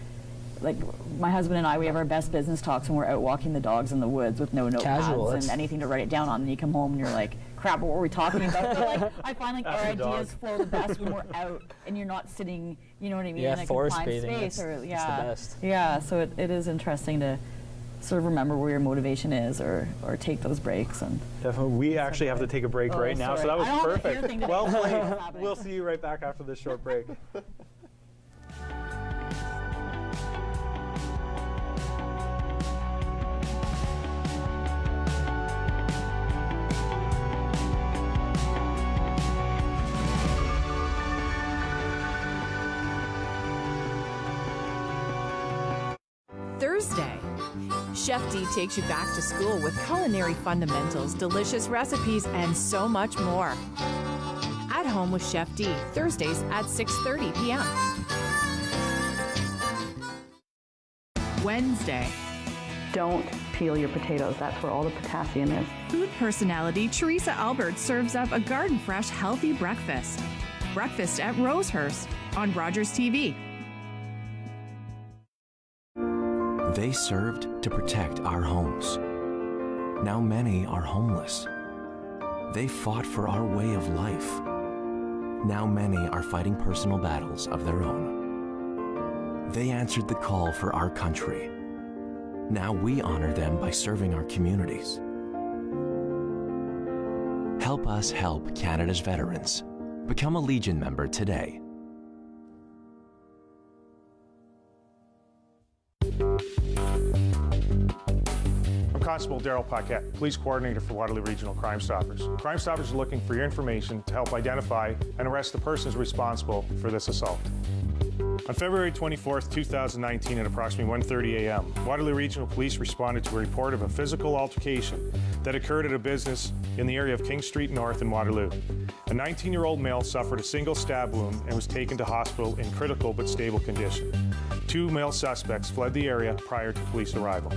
S5: like my husband and I, we have our best business talks when we're out walking the dogs in the woods with no notepads and anything to write it down on. And you come home and you're like, crap, what were we talking about? But like, I find like our ideas flow the best when we're out and you're not sitting, you know what I mean, in a confined space. It's the best. Yeah, so it is interesting to sort of remember where your motivation is, or take those breaks. And
S4: definitely, we actually have to take a break right now, so that was perfect. Well played. We'll see you right back after this short break.
S7: Thursday. Chef D takes you back to school with culinary fundamentals, delicious recipes, and so much more. At Home with Chef D, Thursdays at 6:30 p.m. Wednesday.
S13: Don't peel your potatoes. That's where all the potassium is.
S7: Food personality Teresa Albert serves up a garden fresh, healthy breakfast. Breakfast at Rosehurst on Rogers TV.
S16: They served to protect our homes. Now many are homeless. They fought for our way of life. Now many are fighting personal battles of their own. They answered the call for our country. Now we honor them by serving our communities. Help us help Canada's veterans. Become a Legion member today.
S15: Constable Daryl Paquette, Police Coordinator for Waterloo Regional Crime Stoppers. Crime Stoppers are looking for your information to help identify and arrest the persons responsible for this assault. On February 24th, 2019 at approximately 1:30 a.m., Waterloo Regional Police responded to a report of a physical altercation that occurred at a business in the area of King Street North in Waterloo. A 19-year-old male suffered a single stab wound and was taken to hospital in critical but stable condition. 2 male suspects fled the area prior to police arrival.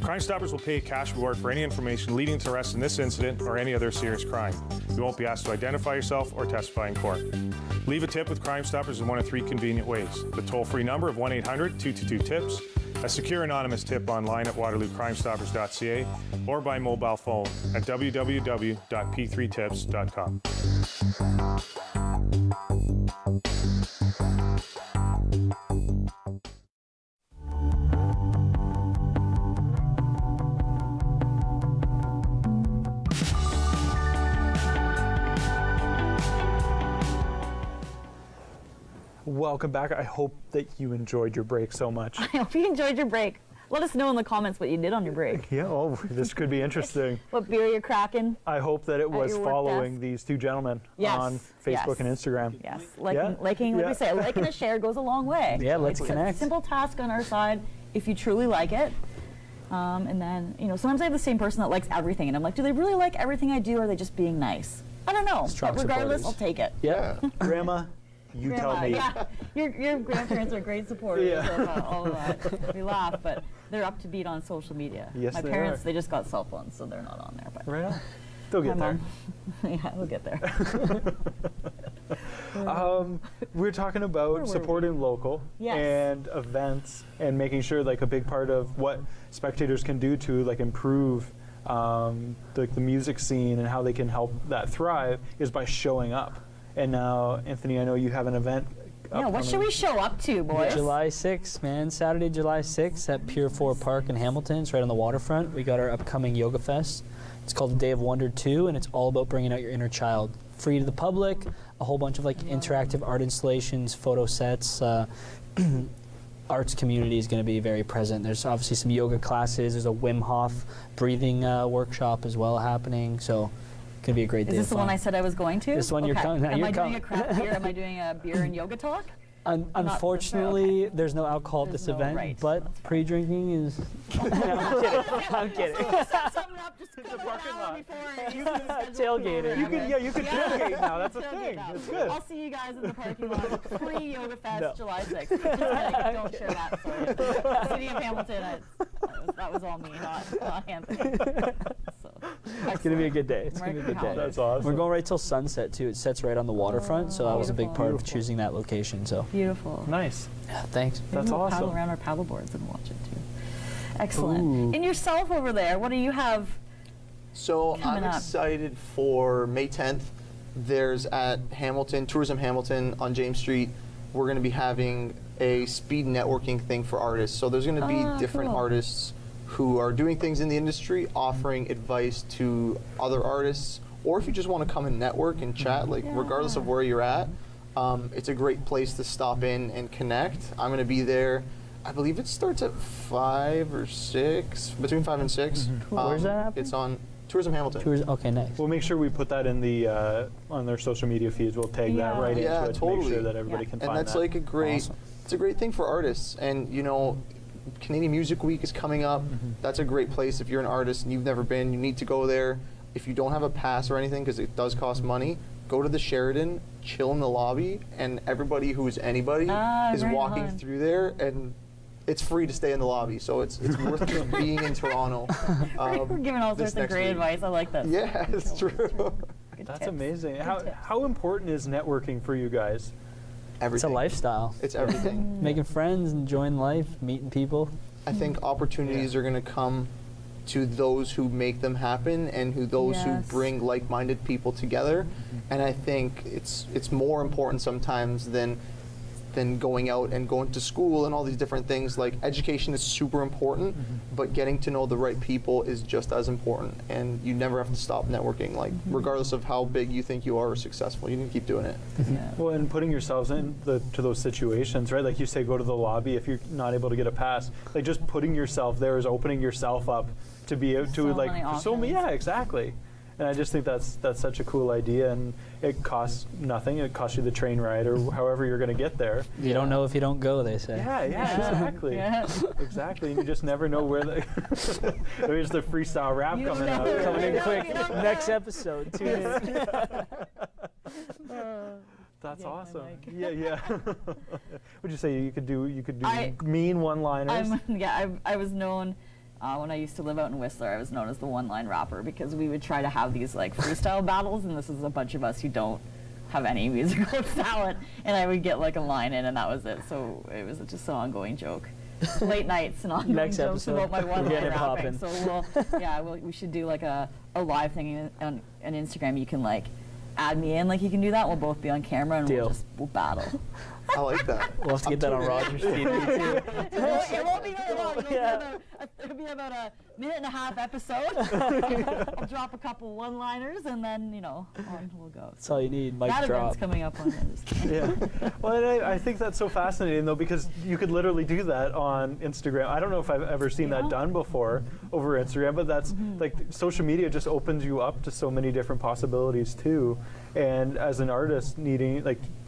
S15: Crime Stoppers will pay a cash reward for any information leading to arrest in this incident or any other serious crime. You won't be asked to identify yourself or testify in court. Leave a tip with Crime Stoppers in one of 3 convenient ways: the toll-free number of 1-800-222-TIPS, a secure anonymous tip online at waterloocrimestoppers.ca, or by mobile phone at www.p3tips.com.
S4: Welcome back. I hope that you enjoyed your break so much.
S5: I hope you enjoyed your break. Let us know in the comments what you did on your break.
S4: Yeah, oh, this could be interesting.
S5: What beer you're cracking.
S4: I hope that it was following these 2 gentlemen on Facebook and Instagram.
S5: Yes, liking, like we say, like and a share goes a long way.
S6: Yeah, let's
S5: it's
S6: connect.
S5: A simple task on our side if you truly like it. And then, sometimes I have the same person that likes everything, and I'm like, do they really like everything I do, or are they just being nice? I don't know, but regardless, I'll take it.
S4: Yeah. Grandma, you tell me.
S5: Yeah, your grandparents are great supporters of all of that. We laugh, but they're up to beat on social media.
S4: Yes,
S5: My
S4: they
S5: parents,
S4: are.
S5: they just got cell phones, so they're not on there. But
S4: right on. They'll get there.
S5: Yeah, we'll get there.
S4: We're talking about supporting local and events and making sure like a big part of what spectators can do to like improve the music scene and how they can help that thrive is by showing up. And now, Anthony, I know you have an event.
S5: Yeah, what should we show up to, boys?
S6: July 6th, man. Saturday, July 6th at Pier 4 Park in Hamilton. It's right on the waterfront. We got our upcoming YogaFest. It's called the Day of Wonder 2, and it's all about bringing out your inner child. Free to the public, a whole bunch of like interactive art installations, photo sets. Arts community is going to be very present. There's obviously some yoga classes. There's a Wim Hof breathing workshop as well happening. So it's going to be a great day.
S5: Is this the
S6: of fun.
S5: one I said I was going to?
S6: This one you're coming.
S5: Am I doing a craft beer? Am I doing a beer and yoga talk?
S6: Unfortunately, there's no alcohol at this event, but pre-drinking is. I'm kidding. Tailgating.
S4: You can tailgate now. That's a thing. It's good.
S5: I'll see you guys in the parking lot. Free Yoga Fest, July 6th. Just kidding. Don't share that story. The city of Hamilton. That was all me, not Anthony.
S6: It's gonna be a good day. It's gonna be a good day.
S4: That's awesome.
S6: We're going right till sunset too. It sets right on the waterfront, so that was a big part of choosing that location. So
S5: beautiful.
S4: Nice.
S6: Yeah, thanks.
S4: That's
S5: we'll
S4: awesome.
S5: Paddle around our paddle boards and watch it too. Excellent. And yourself over there, what do you have?
S12: So I'm excited for May 10th. There's at Hamilton, Tourism Hamilton on James Street. We're going to be having a speed networking thing for artists. So there's going to be different artists who are doing things in the industry, offering advice to other artists, or if you just want to come and network and chat, like regardless of where you're at, it's a great place to stop in and connect. I'm going to be there. I believe it starts at 5 or 6, between 5 and 6.
S6: Where's that happening?
S12: It's on Tourism Hamilton.
S6: Okay, nice.
S4: We'll make sure we put that in the on their social media feeds. We'll tag that right into it to make sure that everybody can find that.
S12: And that's like a great, it's a great thing for artists. And you know, Canadian Music Week is coming up. That's a great place if you're an artist and you've never been. You need to go there. If you don't have a pass or anything, because it does cost money, go to the Sheridan, chill in the lobby, and everybody who's anybody is walking through there, and it's free to stay in the lobby, so it's worth just being in Toronto.
S5: We're giving all sorts of great advice. I like that.
S12: Yeah, it's true.
S4: That's amazing. How important is networking for you guys?
S12: Everything.
S6: It's a lifestyle.
S12: It's everything.
S6: Making friends, enjoying life, meeting people.
S12: I think opportunities are going to come to those who make them happen and who those who bring like-minded people together. And I think it's more important sometimes than than going out and going to school and all these different things. Like, education is super important, but getting to know the right people is just as important. And you never have to stop networking. Like, regardless of how big you think you are or successful, you need to keep doing it.
S4: Well, and putting yourselves to those situations, right? Like you say, go to the lobby if you're not able to get a pass. Like, just putting yourself there is opening yourself up to be able to yeah, exactly. And I just think that's such a cool idea, and it costs nothing. It costs you the train ride or however you're going to get there.
S6: You don't know if you don't go, they say.
S4: Yeah, exactly. Exactly. And you just never know where there's the freestyle rap coming out.
S6: Coming in quick. Next episode, tune in.
S4: That's awesome. Yeah. Would you say you could do mean one-liners?
S5: I was known. When I used to live out in Whistler, I was known as the one-line rapper because we would try to have these like freestyle battles, and this is a bunch of us who don't have any musical talent, and I would get like a line in, and that was it. So it was just an ongoing joke. Late nights and ongoing
S6: Next
S5: jokes
S6: episode.
S5: about my one-line rapping.
S6: Poppin'.
S5: So we should do like a live thing on Instagram. You can like add me in, like you can do that. We'll both be on camera and we'll battle.
S12: I like that.
S6: We'll have to get that on Roger's TV too.
S5: It won't be very long. It'll be about a minute and a half episode. I'll drop a couple one-liners and then, on we'll go.
S6: That's all you need, mic
S5: that
S6: drop.
S5: Event's coming up on it.
S4: Yeah. Well, and I think that's so fascinating, though, because you could literally do that on Instagram. I don't know if I've ever seen that done before over Instagram, but that's like social media just opens you up to so many different possibilities, too. And as an artist, needing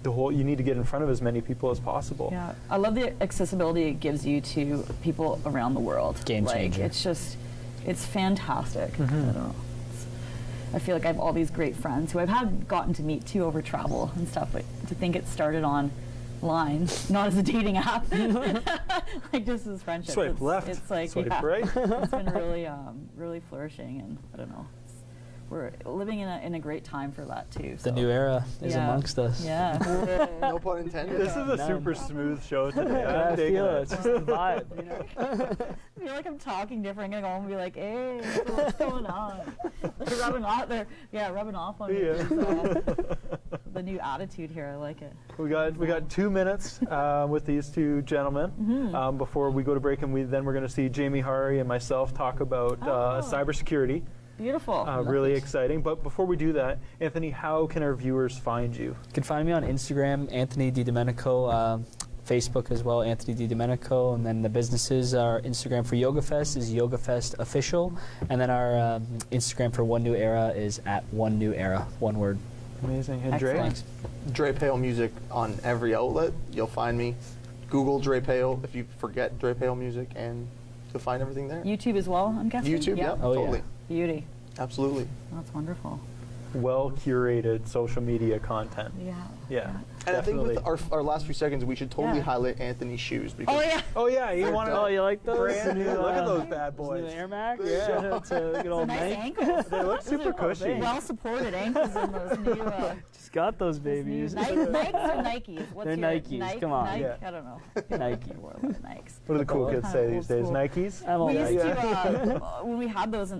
S4: you need to get in front of as many people as possible.
S5: Yeah, I love the accessibility it gives you to people around the world.
S6: Game changer.
S5: It's fantastic. I don't know. I feel like I have all these great friends who I've gotten to meet too over travel and stuff, but to think it started online, not as a dating app, like just as friendship.
S4: Swipe left.
S5: It's like
S4: swipe right.
S5: It's been really, really flourishing, and I don't know. We're living in a great time for that too. So.
S6: The new era is amongst us.
S5: Yeah.
S12: No pun intended.
S4: This is a super smooth show today.
S6: I feel it. It's just the vibe.
S5: I feel like I'm talking different. I'm gonna go home and be like, "Hey, what's going on?" They're rubbing off on me. The new attitude here. I like it.
S4: We got 2 minutes with these two gentlemen before we go to break, and we're going to see Jamie Hari and myself talk about cybersecurity.
S5: Beautiful.
S4: Really exciting. But before we do that, Anthony, how can our viewers find you?
S6: You can find me on Instagram, Anthony Didomenico, Facebook as well, Anthony Didomenico, and then the businesses, our Instagram for YogaFest is YogaFest Official, and then our Instagram for One New Era is @OneNewEra, one word.
S4: Amazing. And Dre?
S12: Dre Pao music on every outlet. You'll find me. Google Dre Pao if you forget Dre Pao music, and you'll find everything there.
S5: YouTube as well, I'm guessing?
S12: YouTube, yeah, totally.
S5: Beauty.
S12: Absolutely.
S5: That's wonderful.
S4: Well curated social media content. Yeah.
S12: And definitely. I think with our last few seconds, we should totally highlight Anthony's shoes. Because
S4: you want to?
S6: Oh, you like those?
S4: Brand new. Look at those bad boys.
S6: The Air Max.
S4: Yeah.
S6: Good old
S5: nice
S6: Nike.
S5: ankles.
S4: They look super cushy.
S5: Well supported ankles in those new.
S6: Just got those babies.
S5: Nikes or Nikes? What's
S6: They're
S5: your
S6: Nikes. Come on.
S5: Nike?
S6: Yeah.
S5: I don't know.
S6: Nike.
S5: Nikes.
S4: What do the cool kids say these days?
S5: School.
S4: Nikes?
S5: We used to, when we had those,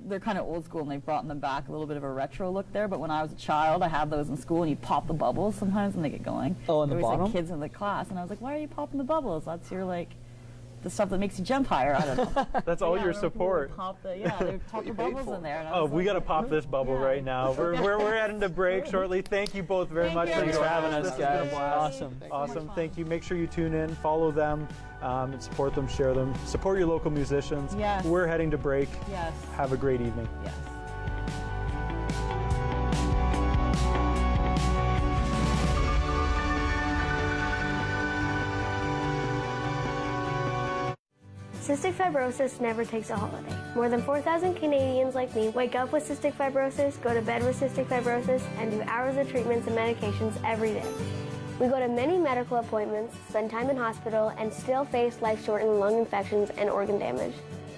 S5: they're kind of old school, and they've brought them back, a little bit of a retro look there. But when I was a child, I had those in school, and you pop the bubbles sometimes when they get going.
S6: Oh, in the
S5: there was
S6: bottom?
S5: like kids in the class, and I was like, why are you popping the bubbles? That's your the stuff that makes you jump higher. I don't know.
S4: That's all your support.
S5: They pop the bubbles in there. And
S4: we got to pop this bubble right now. We're heading to break shortly. Thank you both very much.
S6: Thanks for having us, guys.
S4: Awesome. Thank you. Make sure you tune in, follow them, and support them, share them. Support your local musicians.
S5: Yes.
S4: We're heading to break.
S5: Yes.
S4: Have a great evening.
S5: Yes.
S21: Cystic fibrosis never takes a holiday. More than 4,000 Canadians like me wake up with cystic fibrosis, go to bed with cystic fibrosis, and do hours of treatments and medications every day. We go to many medical appointments, spend time in hospital, and still face life-shortening lung infections and organ damage.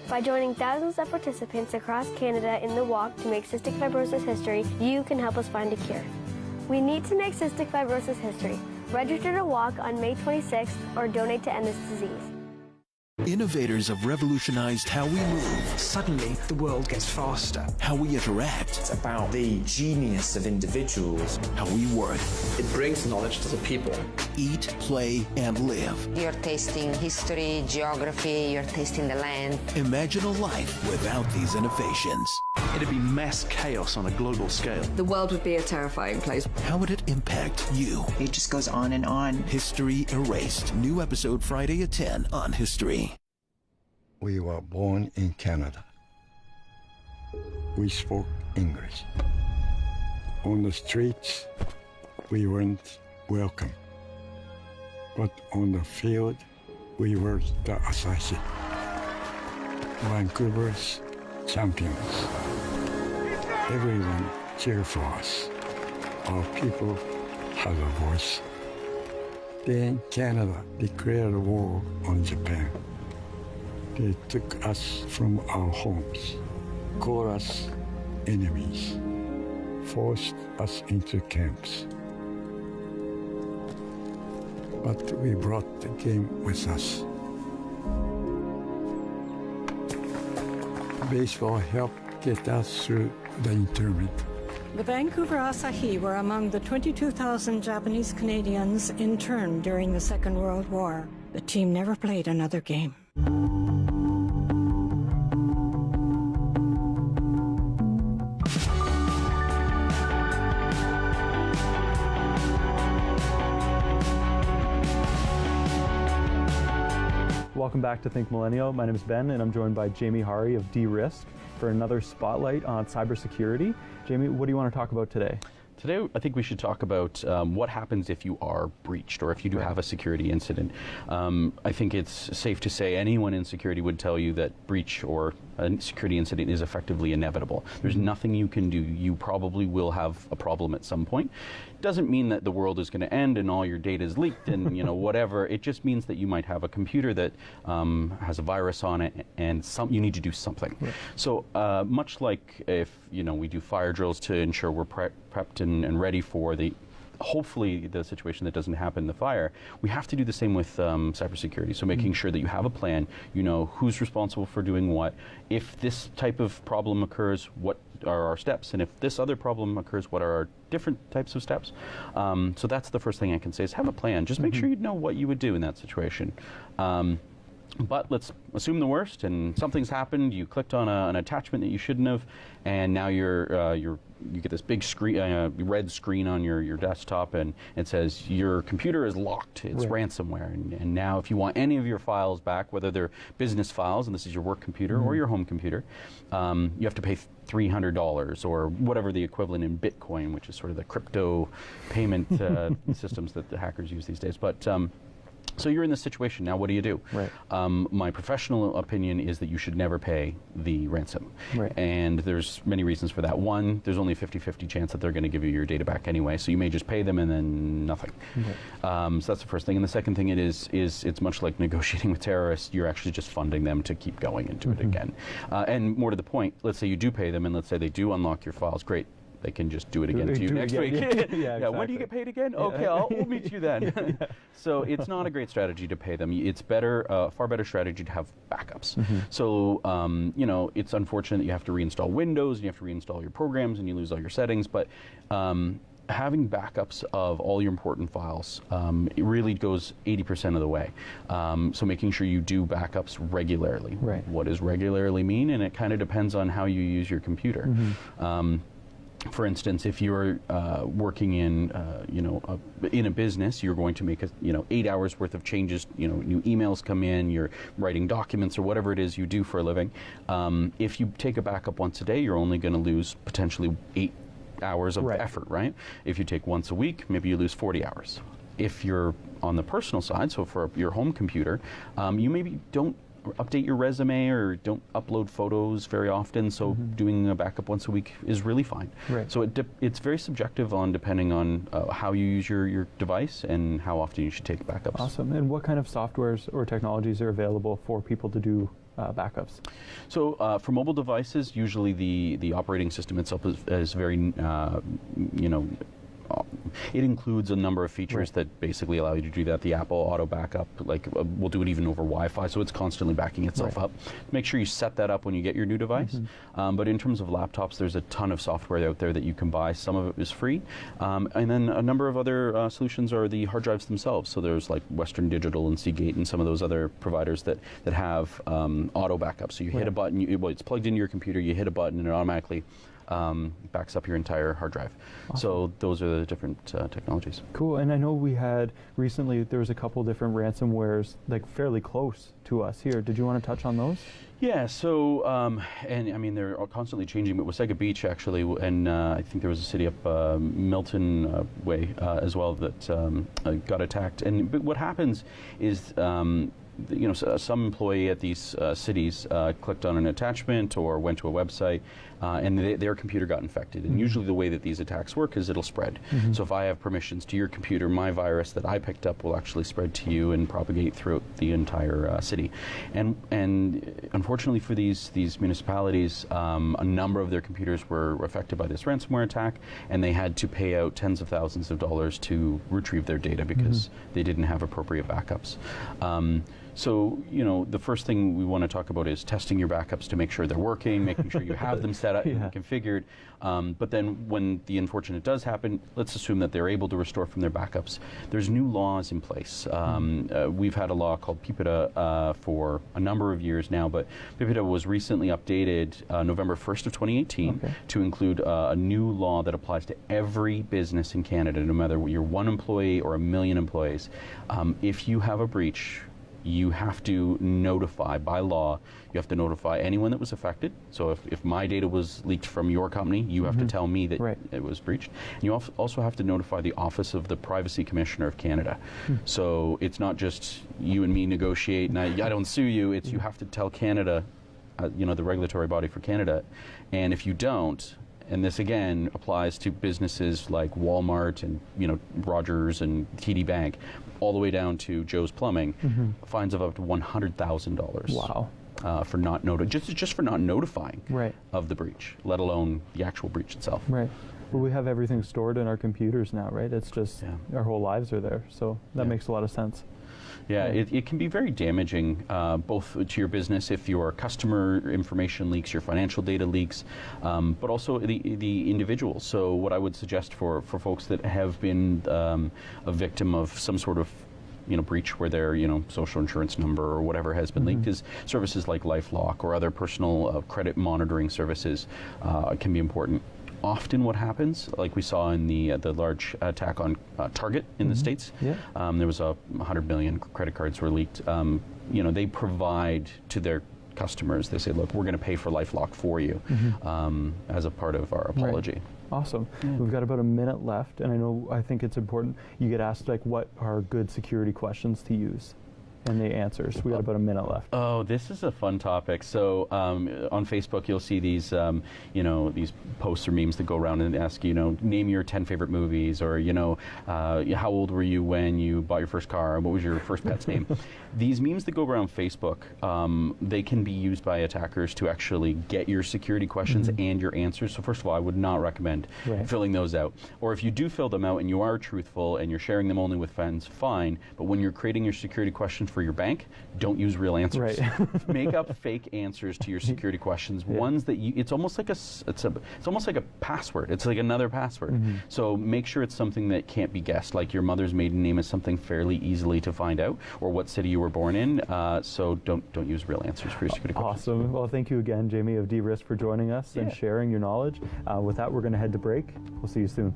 S21: By joining thousands of participants across Canada in the walk to make cystic fibrosis history, you can help us find a cure. We need to make cystic fibrosis history. Register to walk on May 26th or donate to end this disease.
S10: Innovators have revolutionized how we move.
S1: Suddenly, the world gets faster.
S10: How we interact.
S1: It's about the genius of individuals.
S10: How we work.
S1: It brings knowledge to the people.
S10: Eat, play, and live.
S22: You're tasting history, geography, you're tasting the land.
S10: Imagine a life without these innovations.
S23: It'd be mass chaos on a global scale.
S24: The world would be a terrifying place.
S10: How would it impact you?
S24: It just goes on and on.
S10: History Erased. New episode Friday at 10 on History.
S25: We were born in Canada. We spoke English. On the streets, we weren't welcome. But on the field, we were the Asahi. Vancouver's champions. Everyone cheered for us. Our people had a voice. Then Canada declared war on Japan. They took us from our homes, called us enemies, forced us into camps. But we brought the game with us. Baseball helped get us through the internment.
S26: The Vancouver Asahi were among the 22,000 Japanese Canadians interned during the Second World War. The team never played another game.
S4: Welcome back to Think Millennial. My name is Ben, and I'm joined by Jamie Hari of D-Risk for another spotlight on cybersecurity. Jamie, what do you want to talk about today?
S27: Today, I think we should talk about what happens if you are breached or if you do have a security incident. I think it's safe to say anyone in security would tell you that breach or a security incident is effectively inevitable. There's nothing you can do. You probably will have a problem at some point. Doesn't mean that the world is going to end and all your data is leaked and whatever. It just means that you might have a computer that has a virus on it and you need to do something. Right. So much like if we do fire drills to ensure we're prepped and ready for hopefully the situation that doesn't happen in the fire, we have to do the same with cybersecurity. So making sure that you have a plan, you know who's responsible for doing what. If this type of problem occurs, what are our steps? And if this other problem occurs, what are our different types of steps? So that's the first thing I can say is have a plan. Just make sure you know what you would do in that situation. But let's assume the worst and something's happened, you clicked on an attachment that you shouldn't have, and now you get this big screen, red screen on your desktop, and it says your computer is locked, it's ransomware. And now if you want any of your files back, whether they're business files, and this is your work computer or your home computer, you have to pay $300 or whatever the equivalent in Bitcoin, which is sort of the crypto payment systems that the hackers use these days. But so you're in this situation now. What do you do? Right. My professional opinion is that you should never pay the ransom. Right. And there's many reasons for that. One, there's only a 50-50 chance that they're going to give you your data back anyway, so you may just pay them and then nothing. Right. So that's the first thing. And the second thing is it's much like negotiating with terrorists. You're actually just funding them to keep going into it again. And more to the point, let's say you do pay them, and let's say they do unlock your files. Great. They can just do it again to you next week. Yeah, exactly. When do you get paid again? Okay, we'll meet you then. So it's not a great strategy to pay them. It's better, far better strategy to have backups. So it's unfortunate that you have to reinstall Windows and you have to reinstall your programs and you lose all your settings. But having backups of all your important files, it really goes 80% of the way. So making sure you do backups regularly. Right. What does regularly mean? And it kind of depends on how you use your computer. For instance, if you're working in, in a business, you're going to make 8 hours worth of changes. New emails come in, you're writing documents or whatever it is you do for a living. If you take a backup once a day, you're only going to lose potentially 8 hours of effort, right? If you take once a week, maybe you lose 40 hours. If you're on the personal side, so for your home computer, you maybe don't update your resume or don't upload photos very often, so doing a backup once a week is really fine. Right. So it's very subjective depending on how you use your device and how often you should take backups.
S4: Awesome. And what kind of softwares or technologies are available for people to do backups? So for mobile devices, usually the operating system itself is very
S27: it includes a number of features that basically allow you to do that. The Apple Auto Backup, like will do it even over Wi-Fi, so it's constantly backing itself up. Make sure you set that up when you get your new device. But in terms of laptops, there's a ton of software out there that you can buy. Some of it is free. And then a number of other solutions are the hard drives themselves. So there's like Western Digital and Seagate and some of those other providers that have auto backup. So you hit a button, it's plugged into your computer, you hit a button and it automatically backs up your entire hard drive. Awesome. So those are the different technologies.
S4: Cool. And I know we had recently, there was a couple different ransomwares like fairly close to us here. Did you want to touch on those?
S27: Yeah, so, and I mean, they're constantly changing, but Wasaga Beach actually, and I think there was a city up Milton way as well that got attacked. And but what happens is, you know, some employee at these cities clicked on an attachment or went to a website and their computer got infected. And usually the way that these attacks work is it'll spread. So if I have permissions to your computer, my virus that I picked up will actually spread to you and propagate throughout the entire city. And unfortunately for these municipalities, a number of their computers were affected by this ransomware attack, and they had to pay out tens of thousands of dollars to retrieve their data because they didn't have appropriate backups. So, you know, the first thing we want to talk about is testing your backups to make sure they're working, making sure you have them set up and configured. But then when the unfortunate does happen, let's assume that they're able to restore from their backups. There's new laws in place. We've had a law called PIPEDA for a number of years now, but PIPEDA was recently updated November 1st of 2018 to include a new law that applies to every business in Canada, no matter whether you're one employee or 1 million employees. If you have a breach, you have to notify, by law, you have to notify anyone that was affected. So if my data was leaked from your company, you have to tell me that it was breached. And you also have to notify the Office of the Privacy Commissioner of Canada. So it's not just you and me negotiate and I don't sue you, it's you have to tell Canada, you know, the regulatory body for Canada. And if you don't, and this again applies to businesses like Walmart and, you know, Rogers and TD Bank, all the way down to Joe's Plumbing, fines of up to $100,000.
S4: Wow.
S27: For not just for not notifying of the breach, let alone the actual breach itself.
S4: Right. Well, we have everything stored in our computers now, right? It's just our whole lives are there, so that makes a lot of sense.
S27: Yeah, it can be very damaging, both to your business if your customer information leaks, your financial data leaks, but also the individual. So what I would suggest for folks that have been a victim of some sort of, you know, breach where their, you know, social insurance number or whatever has been leaked, is services like LifeLock or other personal credit monitoring services can be important. Often what happens, like we saw in the large attack on Target in the States, there was 100 million credit cards were leaked. You know, they provide to their customers, they say, look, we're going to pay for LifeLock for you as a part of our apology.
S4: Awesome. We've got about a minute left, and I think it's important. You get asked, like, what are good security questions to use? And the answers. We got about a minute left.
S27: Oh, this is a fun topic. So on Facebook, you'll see these, you know, these posts or memes that go around and ask, you know, name your 10 favorite movies, or, you know, how old were you when you bought your first car? What was your first pet's name? These memes that go around Facebook, they can be used by attackers to actually get your security questions and your answers. So first of all, I would not recommend filling those out. Or if you do fill them out and you are truthful and you're sharing them only with friends, fine. But when you're creating your security questions for your bank, don't use real answers. Make up fake answers to your security questions. Ones that it's almost like it's almost like a password. It's like another password. So make sure it's something that can't be guessed. Like your mother's maiden name is something fairly easily to find out, or what city you were born in. So don't use real answers for your security questions.
S4: Awesome. Well, thank you again, Jamie of D-Risk, for joining us and sharing your knowledge. With that, we're going to head to break. We'll see you soon.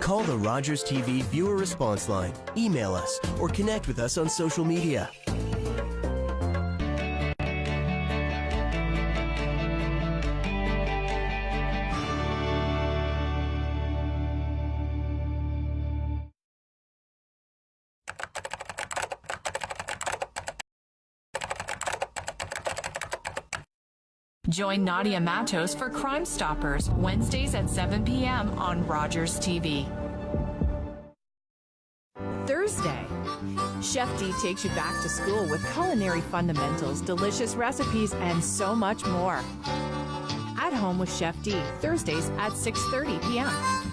S2: Call the Rogers TV viewer response line, email us, or connect with us on social media.
S7: Join Nadia Matos for Crime Stoppers, Wednesdays at 7 p.m. on Rogers TV. Thursday, Chef D takes you back to school with culinary fundamentals, delicious recipes, and so much more. At Home with Chef D, Thursdays at 6:30 p.m.